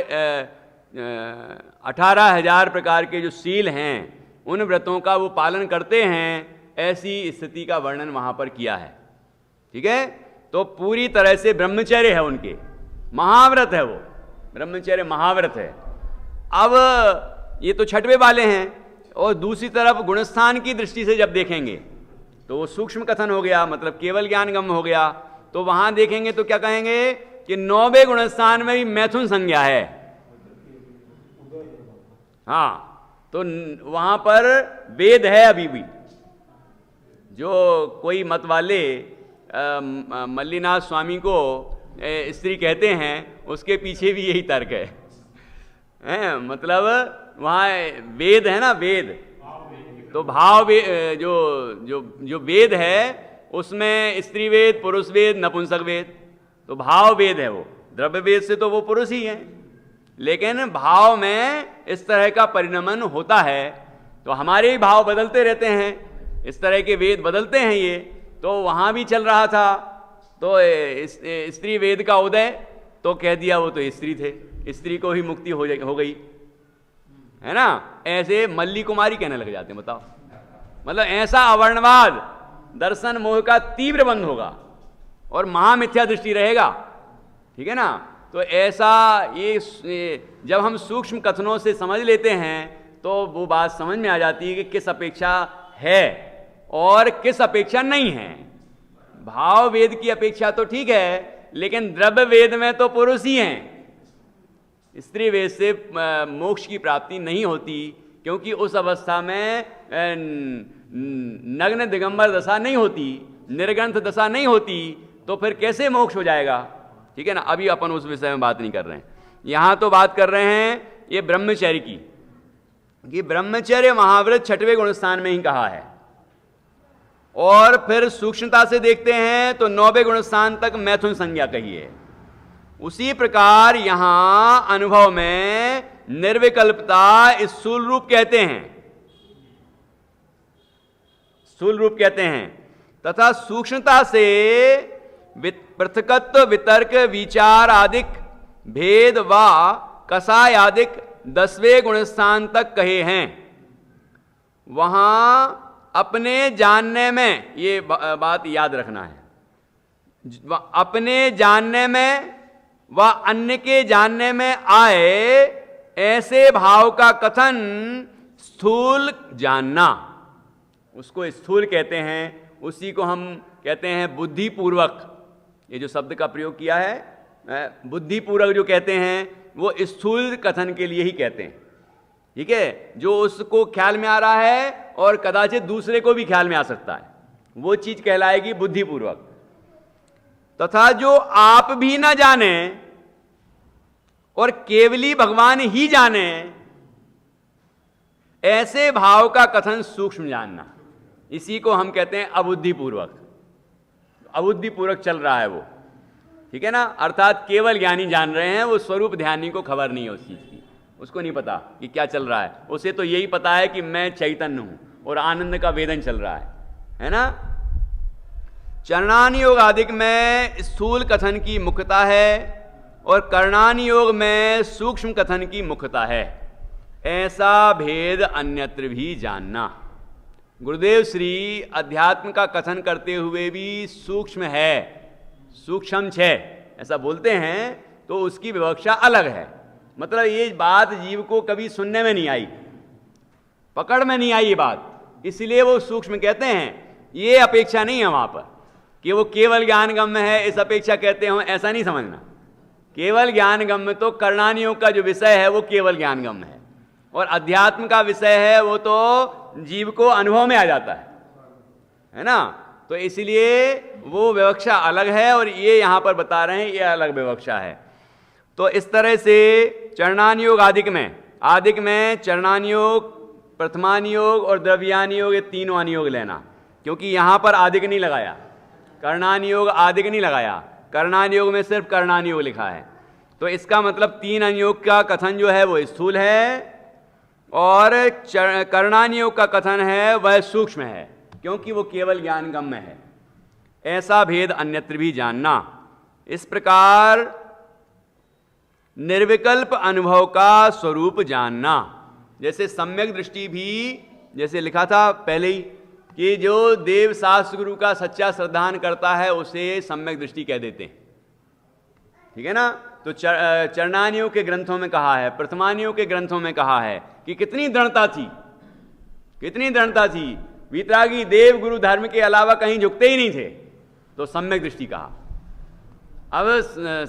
18,000 प्रकार के जो शील हैं उन व्रतों का वो पालन करते हैं, ऐसी स्थिति का वर्णन वहाँ पर किया है, ठीक है। तो पूरी तरह से ब्रह्मचर्य है, उनके महाव्रत है, वो ब्रह्मचर्य महाव्रत है। अब ये तो छठवें वाले हैं, और दूसरी तरफ गुणस्थान की दृष्टि से जब देखेंगे तो वो सूक्ष्म कथन हो गया, मतलब केवल ज्ञानगम हो गया। तो वहां देखेंगे तो क्या कहेंगे कि 9वें गुणस्थान में भी मैथुन संज्ञा है, हाँ। तो वहां पर वेद है अभी भी। जो कोई मत वाले मल्लीनाथ स्वामी को स्त्री कहते हैं, उसके पीछे भी यही तर्क है, मतलब वहाँ वेद है ना, वेद तो भाव जो वेद है उसमें स्त्री वेद, पुरुष वेद, नपुंसक वेद, तो भाव वेद है वो। द्रव्य वेद से तो वो पुरुष ही है, लेकिन भाव में इस तरह का परिणमन होता है, तो हमारे ही भाव बदलते रहते हैं, इस तरह के वेद बदलते हैं ये। तो वहाँ भी चल रहा था, तो स्त्री वेद का उदय, तो कह दिया वो तो स्त्री थे, स्त्री को ही मुक्ति हो गई, है ना। ऐसे मल्ली कुमारी कहने लग जाते हैं, बताओ, मतलब ऐसा अवर्णवाद दर्शन मोह का तीव्र बंध होगा और महामिथ्या दृष्टि रहेगा, ठीक है ना। तो ऐसा ये जब हम सूक्ष्म कथनों से समझ लेते हैं तो वो बात समझ में आ जाती है कि किस अपेक्षा है और किस अपेक्षा नहीं है। भाव वेद की अपेक्षा तो ठीक है, लेकिन द्रव्य वेद में तो पुरुष ही हैं, स्त्री वेद से मोक्ष की प्राप्ति नहीं होती, क्योंकि उस अवस्था में नग्न दिगंबर दशा नहीं होती, निर्ग्रंथ दशा नहीं होती, तो फिर कैसे मोक्ष हो जाएगा, ठीक है ना। अभी अपन उस विषय में बात नहीं कर रहे हैं, यहाँ तो बात कर रहे हैं ये ब्रह्मचर्य की, कि ब्रह्मचर्य महाव्रत छठवें गुणस्थान में ही कहा है। और फिर सूक्ष्मता से देखते हैं तो 9वें गुणस्थान तक मैथुन संज्ञा कही है। उसी प्रकार यहां अनुभव में निर्विकल्पता स्थूल रूप कहते हैं, स्थूल रूप कहते हैं, तथा सूक्ष्मता से पृथकत्व वितर्क विचार आदिक भेद व कसाय आदिक 10वें गुणस्थान तक कहे हैं। वहां अपने जानने में, ये बात याद रखना है, अपने जानने में व अन्य के जानने में आए ऐसे भाव का कथन स्थूल जानना, उसको स्थूल कहते हैं। उसी को हम कहते हैं बुद्धिपूर्वक। ये जो शब्द का प्रयोग किया है बुद्धिपूर्वक जो कहते हैं वो स्थूल कथन के लिए ही कहते हैं। ठीक है, जो उसको ख्याल में आ रहा है और कदाचित दूसरे को भी ख्याल में आ सकता है, वो चीज कहलाएगी बुद्धिपूर्वक। तथा जो आप भी ना जाने और केवली भगवान ही जाने, ऐसे भाव का कथन सूक्ष्म जानना, इसी को हम कहते हैं अबुद्धिपूर्वक। अबुद्धिपूर्वक चल रहा है वो, ठीक है ना। अर्थात केवल ज्ञानी जान रहे हैं, वो स्वरूप ध्यानी को खबर नहीं है उस चीज की, उसको नहीं पता कि क्या चल रहा है। उसे तो यही पता है कि मैं चैतन्य हूं और आनंद का वेदन चल रहा है ना। चरणानि योग आदि में स्थूल कथन की मुख्यता है और कर्णानि योग में सूक्ष्म कथन की मुख्यता है। ऐसा भेद अन्यत्र भी जानना। गुरुदेव श्री अध्यात्म का कथन करते हुए भी सूक्ष्म है, सूक्ष्म छे ऐसा बोलते हैं, तो उसकी विवक्षा अलग है। मतलब ये बात जीव को कभी सुनने में नहीं आई, पकड़ में नहीं आई ये बात, इसलिए वो सूक्ष्म कहते हैं। ये अपेक्षा नहीं है वहां पर कि वो केवल ज्ञान गम्य है, इस अपेक्षा कहते हो, ऐसा नहीं समझना। केवल ज्ञान गम्य तो कर्णानियों का जो विषय है वो केवल ज्ञान गम्य है, और अध्यात्म का विषय है वो तो जीव को अनुभव में आ जाता है ना। तो इसलिए वो विवक्षा अलग है और ये यहां पर बता रहे हैं ये अलग विवक्षा है। तो इस तरह से चरणानियोग आदिक में चरणानियोग, प्रथमानियोग और द्रव्यानियोग, ये तीनों अनियोग लेना, क्योंकि यहां पर आदिक नहीं लगाया, कर्णानियोग आदिक नहीं लगाया, कर्णानियोग में सिर्फ कर्णानियोग लिखा है। तो इसका मतलब तीन अनियोग का कथन जो है वो स्थूल है और कर्णानियोग का कथन है वह सूक्ष्म है, क्योंकि वो केवल ज्ञान गम्य है। ऐसा भेद अन्यत्र भी जानना। इस प्रकार निर्विकल्प अनुभव का स्वरूप जानना। जैसे सम्यक दृष्टि भी, जैसे लिखा था पहले ही कि जो देव शास्त्र गुरु का सच्चा श्रद्धान करता है उसे सम्यक दृष्टि कह देते हैं, ठीक है ना। तो चरणानियों के ग्रंथों में कहा है, प्रथमानियों के ग्रंथों में कहा है कि कितनी दृढ़ता थी, कितनी दृढ़ता थी। वीतरागी देव गुरु धर्म के अलावा कहीं झुकते ही नहीं थे, तो सम्यक दृष्टि कहा। अब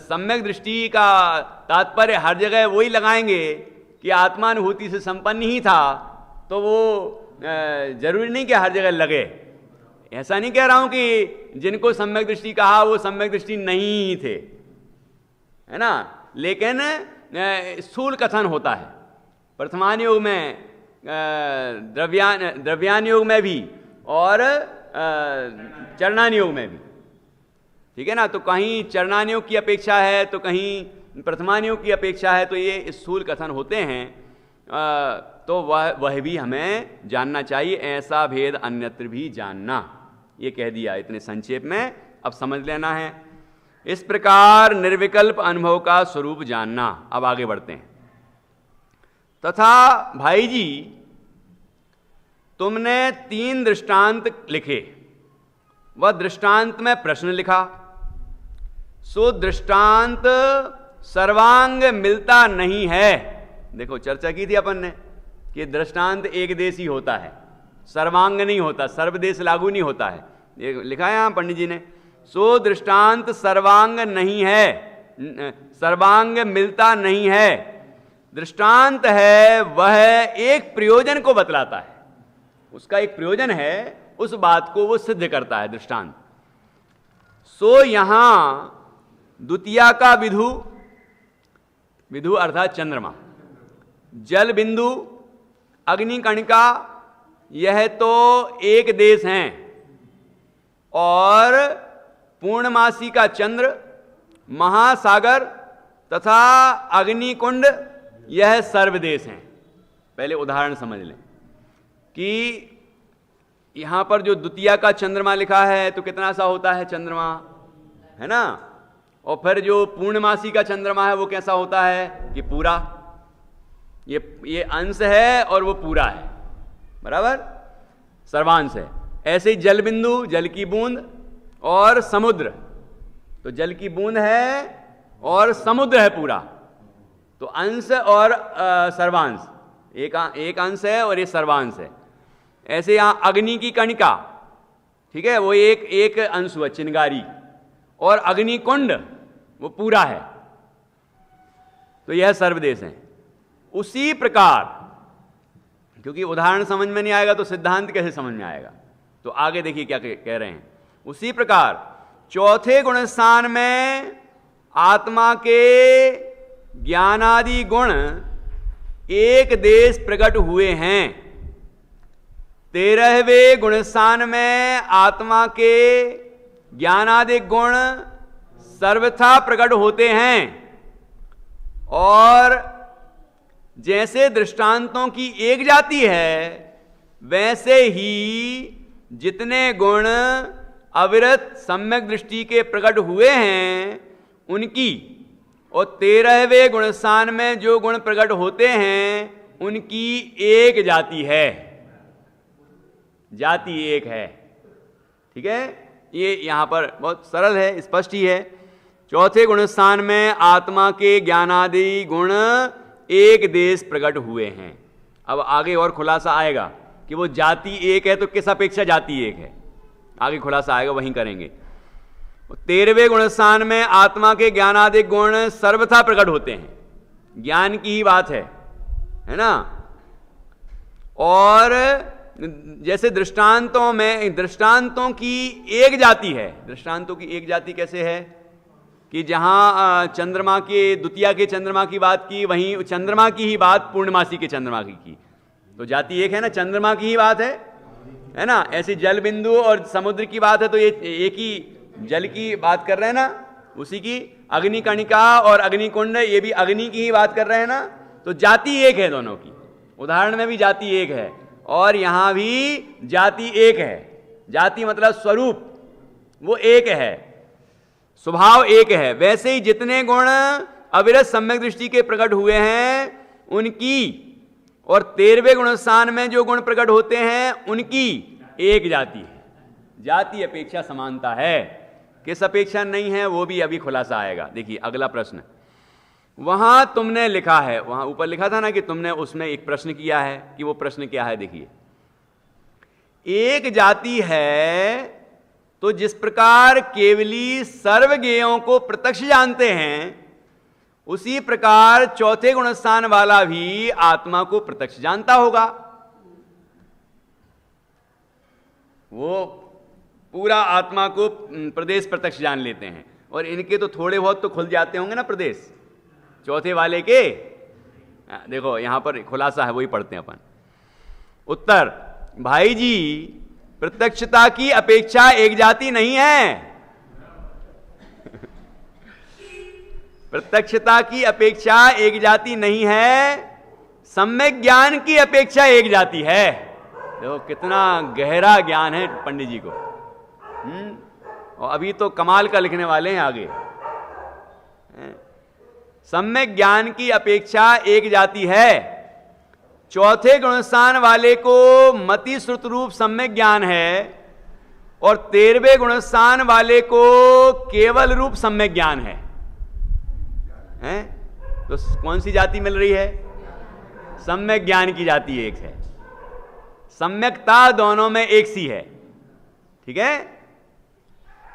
सम्यक दृष्टि का तात्पर्य हर जगह वही लगाएंगे कि आत्मानुभूति से संपन्न ही था, तो वो जरूरी नहीं कि हर जगह लगे। ऐसा नहीं कह रहा हूं कि जिनको सम्यक दृष्टि कहा वो सम्यक दृष्टि नहीं ही थे, है ना। लेकिन स्थूल कथन होता है प्रथमान योग में, द्रव्यान योग में भी और चरणान योग में भी, ठीक है ना। तो कहीं चरणान योग की अपेक्षा है तो कहीं प्रथमान योग की अपेक्षा है, तो ये स्थूल कथन होते हैं। तो वह भी हमें जानना चाहिए। ऐसा भेद अन्यत्र भी जानना, ये कह दिया इतने संक्षेप में, अब समझ लेना है। इस प्रकार निर्विकल्प अनुभव का स्वरूप जानना। अब आगे बढ़ते हैं। तथा भाई जी तुमने 3 दृष्टांत लिखे, वह दृष्टांत में प्रश्न लिखा, सो दृष्टांत सर्वांग मिलता नहीं है। देखो चर्चा की थी अपन ने कि दृष्टांत एक देशी होता है, सर्वांग नहीं होता, सर्वदेश लागू नहीं होता है। ये लिखा है यहां पंडित जी ने, सो दृष्टांत सर्वांग नहीं है, सर्वांग मिलता नहीं है। दृष्टांत है वह एक प्रयोजन को बतलाता है, उसका एक प्रयोजन है, उस बात को वो सिद्ध करता है दृष्टांत। सो यहां द्वितीया का विधु, विधु अर्थात चंद्रमा, जल बिंदु, अग्निकणिका, यह तो एक देश हैं, और पूर्णमासी का चंद्र, महासागर तथा अग्निकुंड, यह सर्वदेश हैं। पहले उदाहरण समझ लें कि यहां पर जो द्वितीया का चंद्रमा लिखा है तो कितना सा होता है चंद्रमा, है ना। और फिर जो पूर्णमासी का चंद्रमा है वो कैसा होता है कि पूरा, ये अंश है और वो पूरा है, बराबर, सर्वांश है। ऐसे ही जल बिंदु, जल की बूंद, और समुद्र, तो जल की बूंद है और समुद्र है पूरा। तो अंश और सर्वांश, एक अंश है और ये सर्वांश है। ऐसे यहां अग्नि की कणिका, ठीक है, वो एक अंश हुआ चिनगारी, और अग्निकुंड वो पूरा है। तो यह सर्वदेश है। उसी प्रकार, क्योंकि उदाहरण समझ में नहीं आएगा तो सिद्धांत कैसे समझ में आएगा, तो आगे देखिए क्या कह रहे हैं। उसी प्रकार चौथे गुण स्थान में आत्मा के ज्ञानादि गुण एक देश प्रकट हुए हैं। 13वें गुण स्थान में आत्मा के ज्ञानादि गुण सर्वथा प्रकट होते हैं, और जैसे दृष्टांतों की एक जाति है, वैसे ही जितने गुण अविरत सम्यक दृष्टि के प्रकट हुए हैं उनकी, और 13वें गुण स्थान में जो गुण प्रकट होते हैं उनकी एक जाति है, जाति एक है। ठीक है, ये यहां पर बहुत सरल है, स्पष्ट ही है। चौथे गुण स्थान में आत्मा के ज्ञानादि गुण एक देश प्रकट हुए हैं। अब आगे और खुलासा आएगा कि वो जाति एक है तो किस अपेक्षा जाति एक है, आगे खुलासा आएगा, वहीं करेंगे। 13वें गुण स्थान में आत्मा के ज्ञानादि गुण सर्वथा प्रकट होते हैं, ज्ञान की ही बात है ना। और जैसे दृष्टांतों में, दृष्टांतों की एक जाति है। दृष्टांतों की एक जाति कैसे है कि जहां चंद्रमा के द्वितीया के चंद्रमा की बात की, वहीं चंद्रमा की ही बात पूर्णमासी के चंद्रमा की, तो जाति एक है ना, चंद्रमा की ही बात है ना। ऐसी जल बिंदु और समुद्र की बात है तो ये एक ही जल की बात कर रहे हैं ना, उसी की। अग्निकणिका और अग्निकुंड, ये भी अग्नि की ही बात कर रहे हैं ना। तो जाति एक है दोनों की, उदाहरण में भी जाति एक है और यहां भी जाति एक है। जाति मतलब स्वरूप, वो एक है, स्वभाव एक है। वैसे ही जितने गुण अविरत सम्यक दृष्टि के प्रकट हुए हैं उनकी, और 13वें गुण स्थान में जो गुण प्रकट होते हैं उनकी एक जाति है। जाति अपेक्षा समानता है, किस अपेक्षा नहीं है वो भी अभी खुलासा आएगा। देखिए अगला प्रश्न, वहां तुमने लिखा है, वहां ऊपर लिखा था ना कि तुमने उसमें एक प्रश्न किया है, कि वो प्रश्न क्या है। देखिए, एक जाति है तो जिस प्रकार केवली सर्वज्ञेयों को प्रत्यक्ष जानते हैं, उसी प्रकार चौथे गुण स्थान वाला भी आत्मा को प्रत्यक्ष जानता होगा। वो पूरा आत्मा को प्रदेश प्रत्यक्ष जान लेते हैं, और इनके तो थोड़े बहुत तो खुल जाते होंगे ना प्रदेश, चौथे वाले के। देखो यहां पर खुलासा है, वही पढ़ते हैं अपन। उत्तर, भाई जी प्रत्यक्षता की अपेक्षा एक जाति नहीं है। प्रत्यक्षता की अपेक्षा एक जाति नहीं है, सम्यक ज्ञान की अपेक्षा एक जाति है। देखो कितना गहरा ज्ञान है पंडित जी को। और अभी तो कमाल का लिखने वाले हैं आगे। सम्यक ज्ञान की अपेक्षा एक जाति है। चौथे गुणस्थान वाले को मति श्रुत रूप सम्यक ज्ञान है, और 13वें गुणस्थान वाले को केवल रूप सम्यक ज्ञान है। तो कौन सी जाति मिल रही है? सम्यक ज्ञान की जाति एक है। सम्यकता दोनों में एक सी है। ठीक है,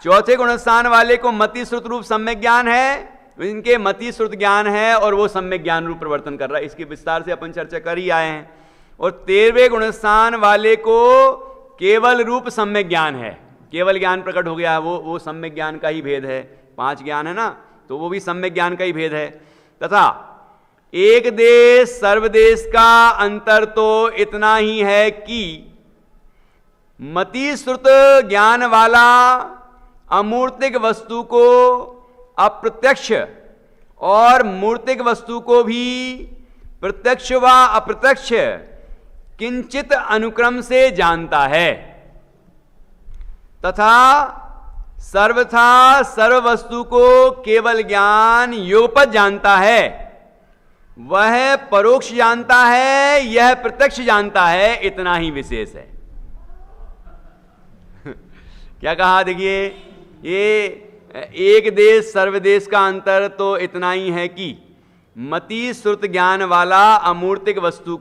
चौथे गुणस्थान वाले को मति श्रुत रूप सम्यक ज्ञान है, इनके मति श्रुत ज्ञान है और वो सम्यक ज्ञान रूप प्रवर्तन कर रहा है। इसकी विस्तार से अपन चर्चा कर ही आए हैं। और 13वें गुणस्थान वाले को केवल रूप सम्यक ज्ञान है, केवल ज्ञान प्रकट हो गया है। वो सम्यक ज्ञान का ही भेद है। 5 ज्ञान है ना, तो वो भी सम्यक ज्ञान का ही भेद है। तथा एक देश सर्वदेश का अंतर तो इतना ही है कि मति श्रुत ज्ञान वाला अमूर्तिक वस्तु को अप्रत्यक्ष और मूर्तिक वस्तु को भी प्रत्यक्ष व अप्रत्यक्ष किंचित अनुक्रम से जानता है, तथा सर्वथा सर्व वस्तु को केवल ज्ञान योगपद जानता है। वह परोक्ष जानता है, यह प्रत्यक्ष जानता है, इतना ही विशेष है। क्या कहा? देखिए, ये एक देश सर्वदेश का अंतर तो इतना ही है कि मति श्रुत ज्ञान वाला अमूर्तिक वस्तु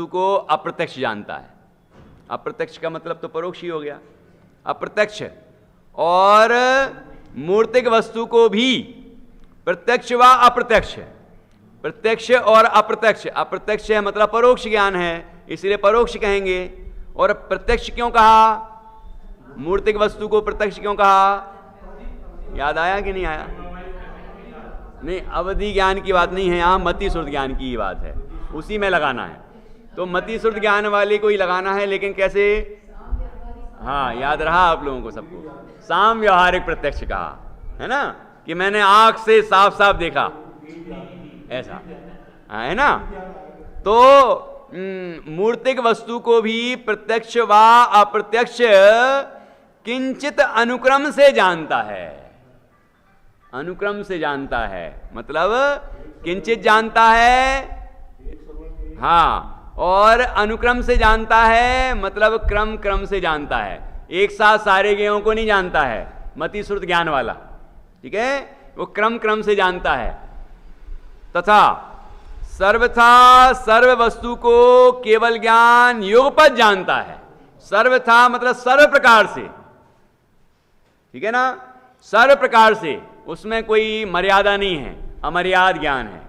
को अप्रत्यक्ष जानता है। अप्रत्यक्ष का मतलब तो परोक्ष ही हो गया, अप्रत्यक्ष। और मूर्तिक वस्तु को भी प्रत्यक्ष व अप्रत्यक्ष, प्रत्यक्ष और अप्रत्यक्ष। अप्रत्यक्ष है मतलब परोक्ष ज्ञान है, इसलिए परोक्ष कहेंगे। और प्रत्यक्ष क्यों कहा, मूर्तिक वस्तु को प्रत्यक्ष क्यों कहा, याद आया कि नहीं आया? नहीं, अवधि ज्ञान की बात नहीं है यहाँ, मति श्रुत ज्ञान की ही बात है, उसी में लगाना है। तो मति श्रुत ज्ञान वाले को ही लगाना है, लेकिन कैसे? हाँ, याद रहा आप लोगों को सबको, साम व्यवहारिक प्रत्यक्ष कहा है ना, कि मैंने आंख से साफ साफ देखा, ऐसा है ना। तो मूर्तिक वस्तु को भी प्रत्यक्ष व अप्रत्यक्ष किंचित अनुक्रम से जानता है, अनुक्रम से जानता है, मतलब किंचित जानता है, हाँ, और अनुक्रम से जानता है मतलब क्रम क्रम से जानता है। एक साथ सारे ज्ञों को नहीं जानता है मति श्रुत ज्ञान वाला, ठीक है, वो क्रम क्रम से जानता है। तथा सर्वथा सर्व वस्तु को केवल ज्ञान युगपत जानता है। सर्वथा मतलब सर्व प्रकार से, ठीक है ना, सर्व प्रकार से, उसमें कोई मर्यादा नहीं है, अमर्याद ज्ञान है।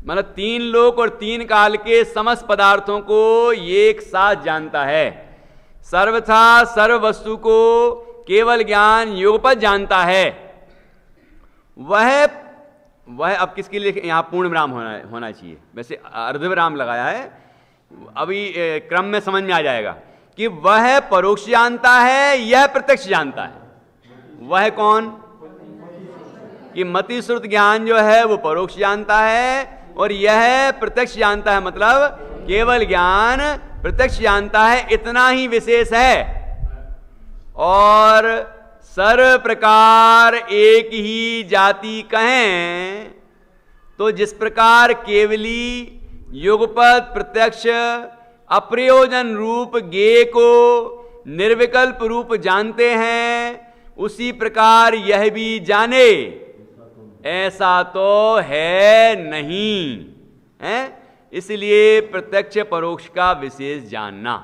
मतलब तीन लोक और तीन काल के समस्त पदार्थों को एक साथ जानता है। सर्वथा सर्व वस्तु को केवल ज्ञान युगपत जानता है। वह अब किसके लिए यहाँ पूर्ण विराम होना चाहिए, वैसे अर्ध विराम लगाया है, अभी क्रम में समझ में आ जाएगा कि वह परोक्ष जानता है, यह प्रत्यक्ष जानता है। वह कौन? कि मति श्रुत ज्ञान जो है वो परोक्ष जानता है और यह प्रत्यक्ष जानता है, मतलब केवल ज्ञान प्रत्यक्ष जानता है, इतना ही विशेष है। और सर्व प्रकार एक ही जाति कहें तो जिस प्रकार केवली युगपत प्रत्यक्ष अप्रयोजन रूप ज्ञेय को निर्विकल्प रूप जानते हैं, उसी प्रकार यह भी जाने, ऐसा तो है नहीं है। इसलिए प्रत्यक्ष परोक्ष का विशेष जानना,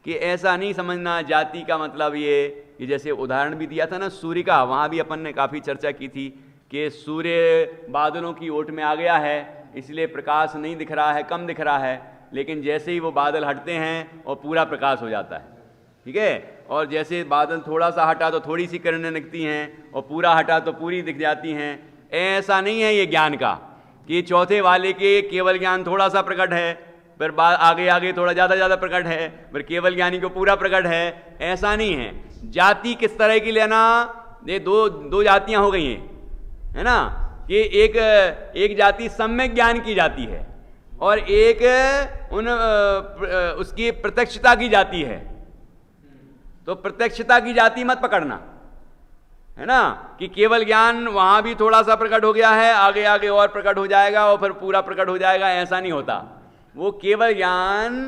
कि ऐसा नहीं समझना जाति का मतलब ये जैसे उदाहरण भी दिया था ना सूर्य का, वहाँ भी अपन ने काफ़ी चर्चा की थी कि सूर्य बादलों की ओट में आ गया है, इसलिए प्रकाश नहीं दिख रहा है, कम दिख रहा है, लेकिन जैसे ही वो बादल हटते हैं और पूरा प्रकाश हो जाता है, ठीक है। और जैसे बादल थोड़ा सा हटा तो थोड़ी सी किरणें दिखती हैं और पूरा हटा तो पूरी दिख जाती हैं। ऐसा नहीं है ये ज्ञान का कि चौथे वाले के केवल ज्ञान थोड़ा सा प्रकट है, फिर आगे आगे थोड़ा ज़्यादा प्रकट है, फिर केवल ज्ञानी को पूरा प्रकट है, ऐसा नहीं है। जाति किस तरह की लेना, ये दो जातियां हो गई हैं, है ना, कि एक जाति सम्यक ज्ञान की जाती है और एक उसकी प्रत्यक्षता की जाती है। तो प्रत्यक्षता की जाति मत पकड़ना, है ना, कि केवल ज्ञान वहां भी थोड़ा सा प्रकट हो गया है, आगे आगे और प्रकट हो जाएगा और फिर पूरा प्रकट हो जाएगा, ऐसा नहीं होता। वो केवल ज्ञान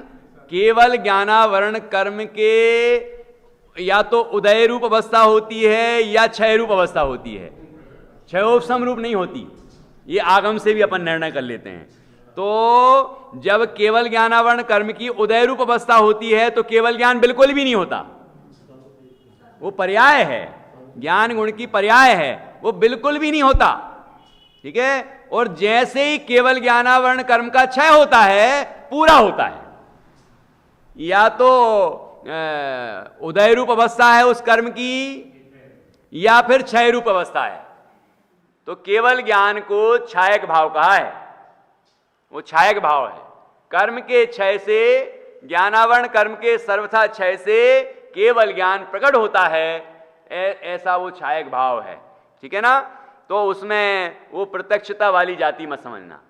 केवल ज्ञानावरण कर्म के या तो उदय रूप अवस्था होती है या क्षय रूप अवस्था होती है, क्षयोपशम रूप नहीं होती। ये आगम से भी अपन निर्णय कर लेते हैं। तो जब केवल ज्ञानावरण कर्म की उदय रूप अवस्था होती है तो केवल ज्ञान बिल्कुल भी नहीं होता, वो पर्याय है, ज्ञान गुण की पर्याय है, वो बिल्कुल भी नहीं होता, ठीक है। और जैसे ही केवल ज्ञानावरण कर्म का क्षय होता है, पूरा होता है, या तो उदय रूप अवस्था है उस कर्म की या फिर क्षय रूप अवस्था है। तो केवल ज्ञान को छायक भाव कहा है, वो छायक भाव है। कर्म के क्षय से, ज्ञानावरण कर्म के सर्वथा क्षय से केवल ज्ञान प्रकट होता है, ऐसा वो छायक भाव है, ठीक है ना। तो उसमें वो प्रत्यक्षता वाली जाति मत समझना।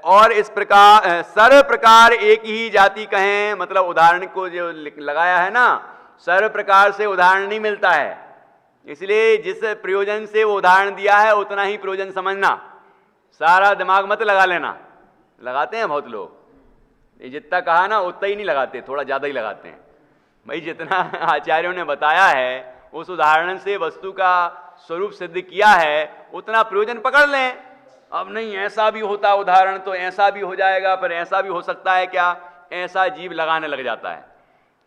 और इस प्रकार सर्व प्रकार एक ही जाति कहें, मतलब उदाहरण को जो लगाया है ना, सर्व प्रकार से उदाहरण नहीं मिलता है, इसलिए जिस प्रयोजन से वो उदाहरण दिया है उतना ही प्रयोजन समझना, सारा दिमाग मत लगा लेना। लगाते हैं बहुत लोग, ये जितना कहा ना उतना ही नहीं लगाते, थोड़ा ज़्यादा ही लगाते हैं। भाई जितना आचार्यों ने बताया है उस उदाहरण से वस्तु का स्वरूप सिद्ध किया है, उतना प्रयोजन पकड़ लें। अब नहीं ऐसा भी होता उदाहरण तो ऐसा भी हो जाएगा, पर ऐसा भी हो सकता है क्या, ऐसा जीव लगाने लग जाता है।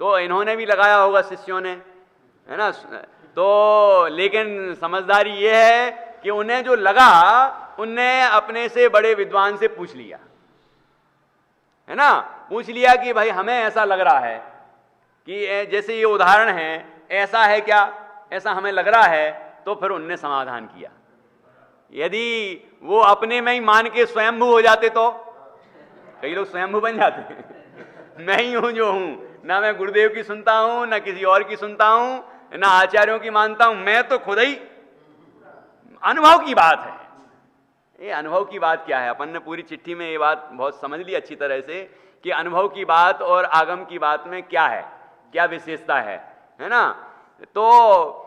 तो इन्होंने भी लगाया होगा शिष्यों ने, है ना। तो लेकिन समझदारी ये है कि उन्हें जो लगा उनने अपने से बड़े विद्वान से पूछ लिया, है ना, पूछ लिया कि भाई हमें ऐसा लग रहा है कि जैसे ये उदाहरण है, ऐसा है क्या, ऐसा हमें लग रहा है। तो फिर उनने समाधान किया। यदि वो अपने में ही मान के स्वयंभू हो जाते तो, कई लोग स्वयंभू बन जाते हैं मैं ही हूं जो हूं, ना मैं गुरुदेव की सुनता हूं, ना किसी और की सुनता हूं, ना आचार्यों की मानता हूं, मैं तो खुद ही। अनुभव की बात है ये। अनुभव की बात क्या है, अपन ने पूरी चिट्ठी में ये बात बहुत समझ ली अच्छी तरह से कि अनुभव की बात और आगम की बात में क्या है, क्या विशेषता है ना। तो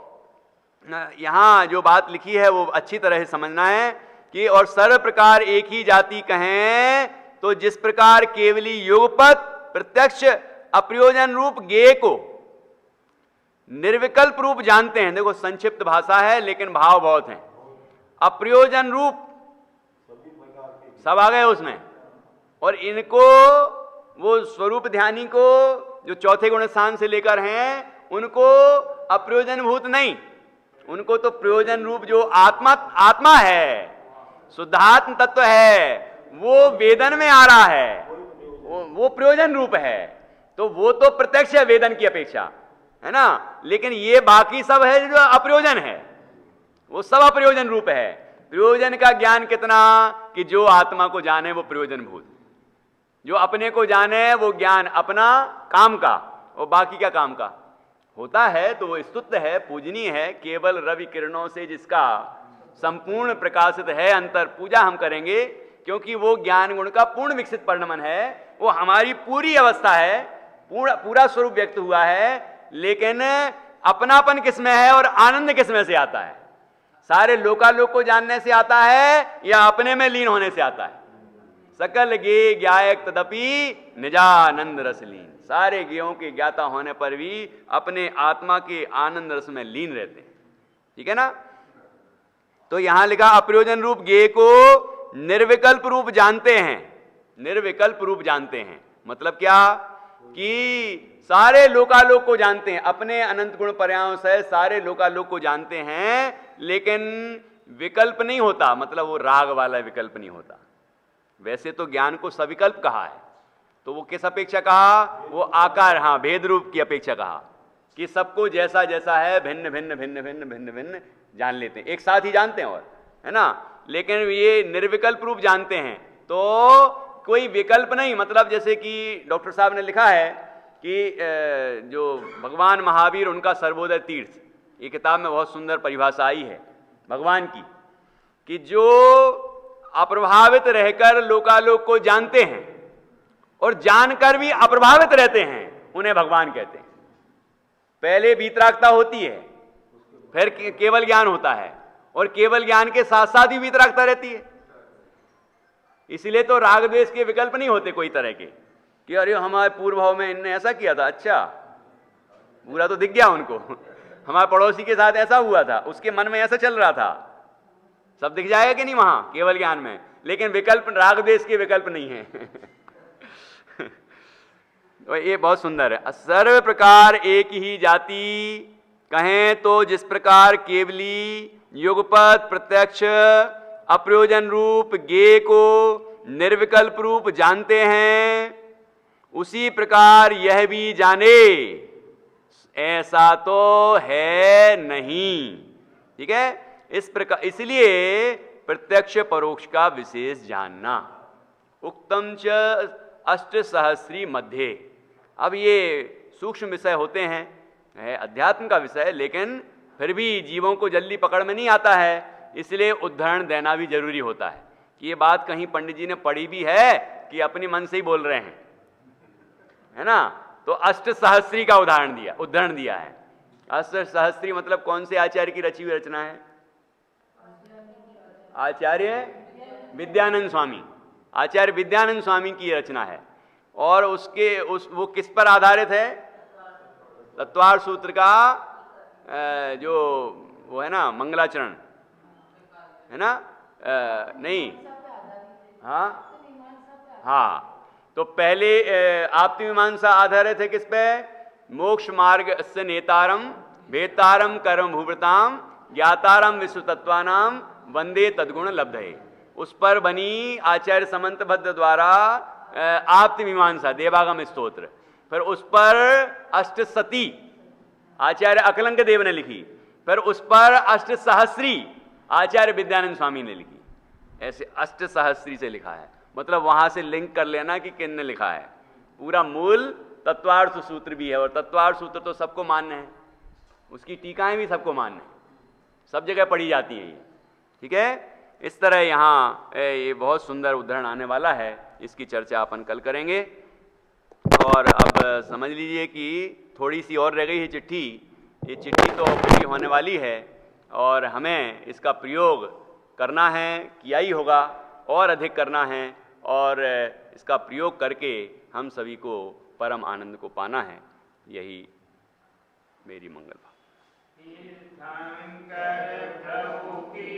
यहां जो बात लिखी है वो अच्छी तरह से समझना है कि और सर्व प्रकार एक ही जाति कहें तो जिस प्रकार केवली युगपत प्रत्यक्ष अप्रयोजन रूप ज्ञेय को निर्विकल्प रूप जानते हैं। देखो संक्षिप्त भाषा है लेकिन भाव बहुत हैं। अप्रयोजन रूप सब आ गए उसमें, और इनको वो स्वरूप ध्यानी को जो चौथे गुण स्थान से लेकर हैं उनको अप्रयोजन भूत नहीं, उनको तो प्रयोजन रूप जो आत्मा है, शुद्धात्म तत्व है, वो वेदन में आ रहा है, वो प्रयोजन रूप है। तो वो तो प्रत्यक्ष है वेदन की अपेक्षा, है ना। लेकिन ये बाकी सब है जो अप्रयोजन है, वो सब अप्रयोजन रूप है। प्रयोजन का ज्ञान कितना कि जो आत्मा को जाने वो प्रयोजन भूत, जो अपने को जाने वो ज्ञान अपना काम का, और बाकी क्या काम का होता है तो वो स्तुत्य है, पूजनीय है। केवल रवि किरणों से जिसका संपूर्ण प्रकाशित है अंतर, पूजा हम करेंगे क्योंकि वो ज्ञान गुण का पूर्ण विकसित परिणमन है। वो हमारी पूरी अवस्था है, पूरा स्वरूप व्यक्त हुआ है। लेकिन अपनापन किसमें है और आनंद किसमें से आता है? सारे लोकालोक को जानने से आता है या अपने में लीन होने से आता है? सकल गे ज्ञायक तदपि निजानंद रस लीन। सारे ज्ञों के ज्ञाता होने पर भी अपने आत्मा के आनंद रस में लीन रहते हैं। ठीक है ना। तो यहां लिखा अप्रयोजन रूप ज्ञेय को निर्विकल्प रूप जानते हैं। निर्विकल्प रूप जानते हैं मतलब क्या कि सारे लोकालोक को जानते हैं, अपने अनंत गुण पर्यायों से सारे लोकालोक को जानते हैं, लेकिन विकल्प नहीं होता, मतलब वो राग वाला विकल्प नहीं होता। वैसे तो ज्ञान को सविकल्प कहा है, तो वो किस अपेक्षा कहा? वो आकार, हाँ, भेद रूप की अपेक्षा कहा कि सबको जैसा जैसा है भिन्न भिन्न भिन्न भिन्न भिन्न भिन्न जान लेते हैं, एक साथ ही जानते हैं, और है ना। लेकिन ये निर्विकल्प रूप जानते हैं, तो कोई विकल्प नहीं। मतलब जैसे कि डॉक्टर साहब ने लिखा है कि जो भगवान महावीर उनका सर्वोदय तीर्थ, ये किताब में बहुत सुंदर परिभाषा आई है भगवान की, कि जो अप्रभावित रहकर लोकालोक को जानते हैं और जानकर भी अप्रभावित रहते हैं, उन्हें भगवान कहते हैं। पहले वीतरागता होती है, फिर केवल ज्ञान होता है, और केवल ज्ञान के साथ साथ ही वीतरागता रहती है। इसलिए तो राग द्वेष के विकल्प नहीं होते कोई तरह के कि अरे हमारे पूर्व भाव में इनने ऐसा किया था, अच्छा बुरा तो दिख गया उनको, हमारे पड़ोसी के साथ ऐसा हुआ था, उसके मन में ऐसा चल रहा था, सब दिख जाएगा कि नहीं वहां केवल ज्ञान में। लेकिन विकल्प राग द्वेष के विकल्प नहीं है तो ये बहुत सुंदर है। सर्व प्रकार एक ही जाति कहें तो जिस प्रकार केवली युगपत प्रत्यक्ष अप्रयोजन रूप ज्ञेय को निर्विकल्प रूप जानते हैं, उसी प्रकार यह भी जाने ऐसा तो है नहीं। ठीक है। इस प्रकार इसलिए प्रत्यक्ष परोक्ष का विशेष जानना। उक्तम च अष्ट सहस्री मध्य। अब ये सूक्ष्म विषय होते हैं, है अध्यात्म का विषय, लेकिन फिर भी जीवों को जल्दी पकड़ में नहीं आता है, इसलिए उदाहरण देना भी जरूरी होता है कि ये बात कहीं पंडित जी ने पढ़ी भी है कि अपने मन से ही बोल रहे हैं, है ना। तो अष्ट सहस्री का उदाहरण दिया है। अष्ट सहस्री मतलब कौन से आचार्य की रची हुई रचना है? आचार्य विद्यानंद स्वामी। आचार्य विद्यानंद स्वामी की रचना है, और वो किस पर आधारित है? तत्वार्थ सूत्र का जो वो है ना मंगलाचरण है ना, नहीं, हाँ हाँ, तो पहले आप्तमीमांसा आधारित है किस पे? मोक्ष मार्ग से नेतारम वेतारम कर्म भूवृताम ज्ञातारम विश्व तत्वानाम वंदे तद्गुण लब्धये। उस पर बनी आचार्य समंतभद्र द्वारा आप्तमीमांसा देवागम स्तोत्र। फिर उस पर अष्टसती आचार्य अकलंक देव ने लिखी। फिर उस पर अष्टसहस्री आचार्य विद्यानंद स्वामी ने लिखी। ऐसे अष्टसहस्री से लिखा है, मतलब वहां से लिंक कर लेना कि किन ने लिखा है। पूरा मूल तत्वार्थ सूत्र भी है, और तत्वार्थ सूत्र तो सबको मान्य है, उसकी टीकाएं भी सबको मान्य है, सब जगह पढ़ी जाती हैं ये, ठीक है। इस तरह यहाँ ये बहुत सुंदर उदाहरण आने वाला है, इसकी चर्चा अपन कल करेंगे। और अब समझ लीजिए कि थोड़ी सी और रह गई है चिट्ठी। ये चिट्ठी तो पूरी होने वाली है, और हमें इसका प्रयोग करना है, किया ही होगा, और अधिक करना है, और इसका प्रयोग करके हम सभी को परम आनंद को पाना है। यही मेरी मंगल भाव। शंकर प्रभु की